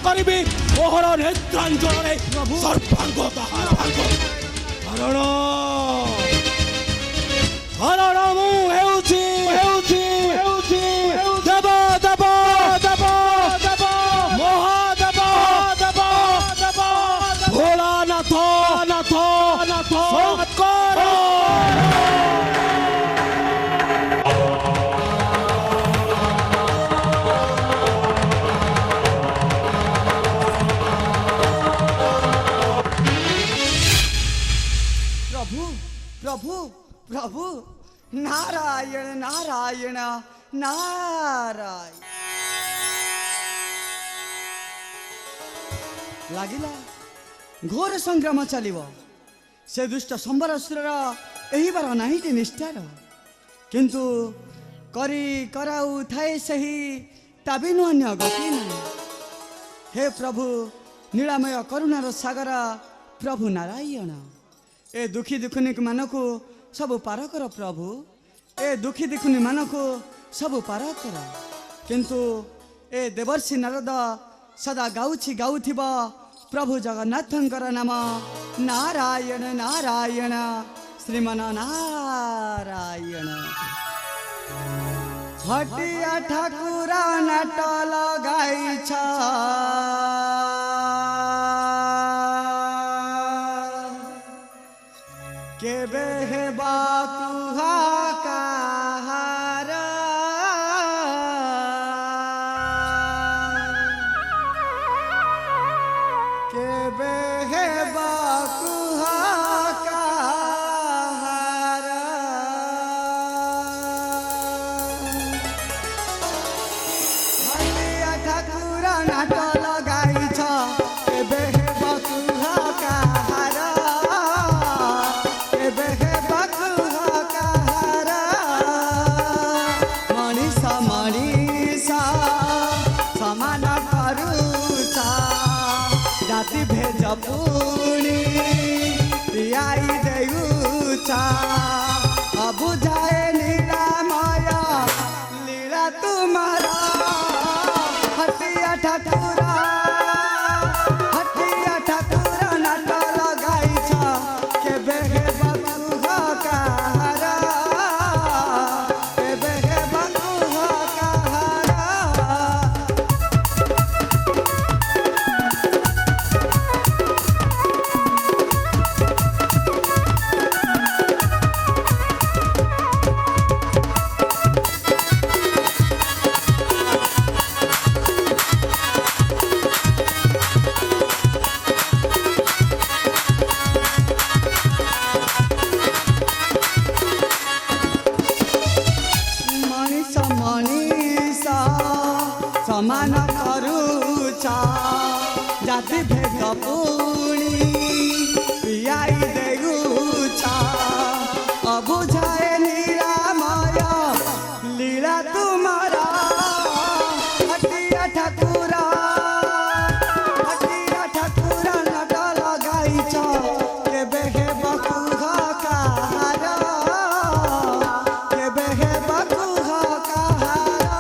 କରିବି ମୋହର ନେତ୍ରାଞ୍ଚଳରେ ସର୍ବାଙ୍ଗ ତାହାର ଭାଙ୍ଗ କାରଣ ମୁଁ ହେଉଛି ଦେବ ମହାଦେବ ଭୋଳାନାଥ ଶଙ୍କର प्रभु प्रभु नारायण नारायण नारायण लागिला घोर संग्राम चलिव से दुष्ट संबरासुर यही बार नहीं कि निष्ठार किंतु करी कराऊ थाए सही ताबिनु अन्य गति नहीं। हे प्रभु नीलामय करुणार सागर प्रभु नारायण ए दुखी दुखुनी मानकु सब पार कर प्रभु ए दुखी दुखुनी मानकु सब पार कर किंतु ए देवर्षि नारद सदा गाउथिब प्रभु जगन्नाथंकर नाम नारायण नारायण श्रीमन नारायण। हटिया ठाकुरा नाट लगाइछ केबे हेबा तुहा काहारा केबे हेबा तुहा काहारा हलिया ठाकुरा नाट लगाइछ केबे हेबा तुहा काहारा समान करूचा जाति भेज पुणी पियाई देउचा बुझाए लीला माया लीला तुम्हारा हटिया ठाकुरा नाट लगाइछ केबे हेबा तुहा काहारा केबे हेबा तुहा काहारा। समान करूचा जाति भेद पुणी पियाई देउचा अबुझाए निरामय लीला तुम्हारा हटिया ठाकुरा नाट लगाइछ केबे हेबा तुहा काहारा केबे हेबा तुहा काहारा।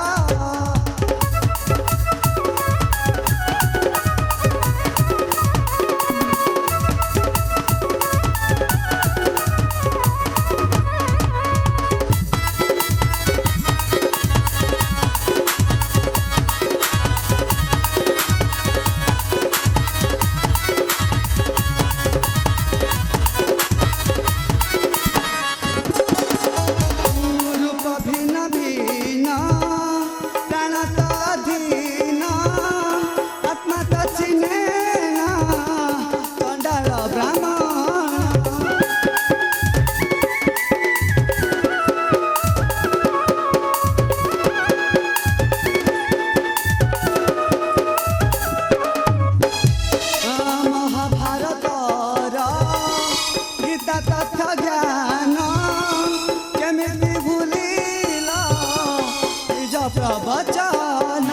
प्रवचन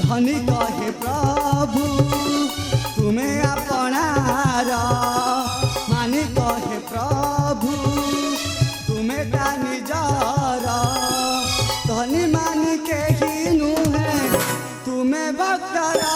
धनी कहे प्रभु तुम्हें अपनार मानी कहे प्रभु तुम्हें निजर धनी मानी मानी के ही नू है तुम्हें भक्तरा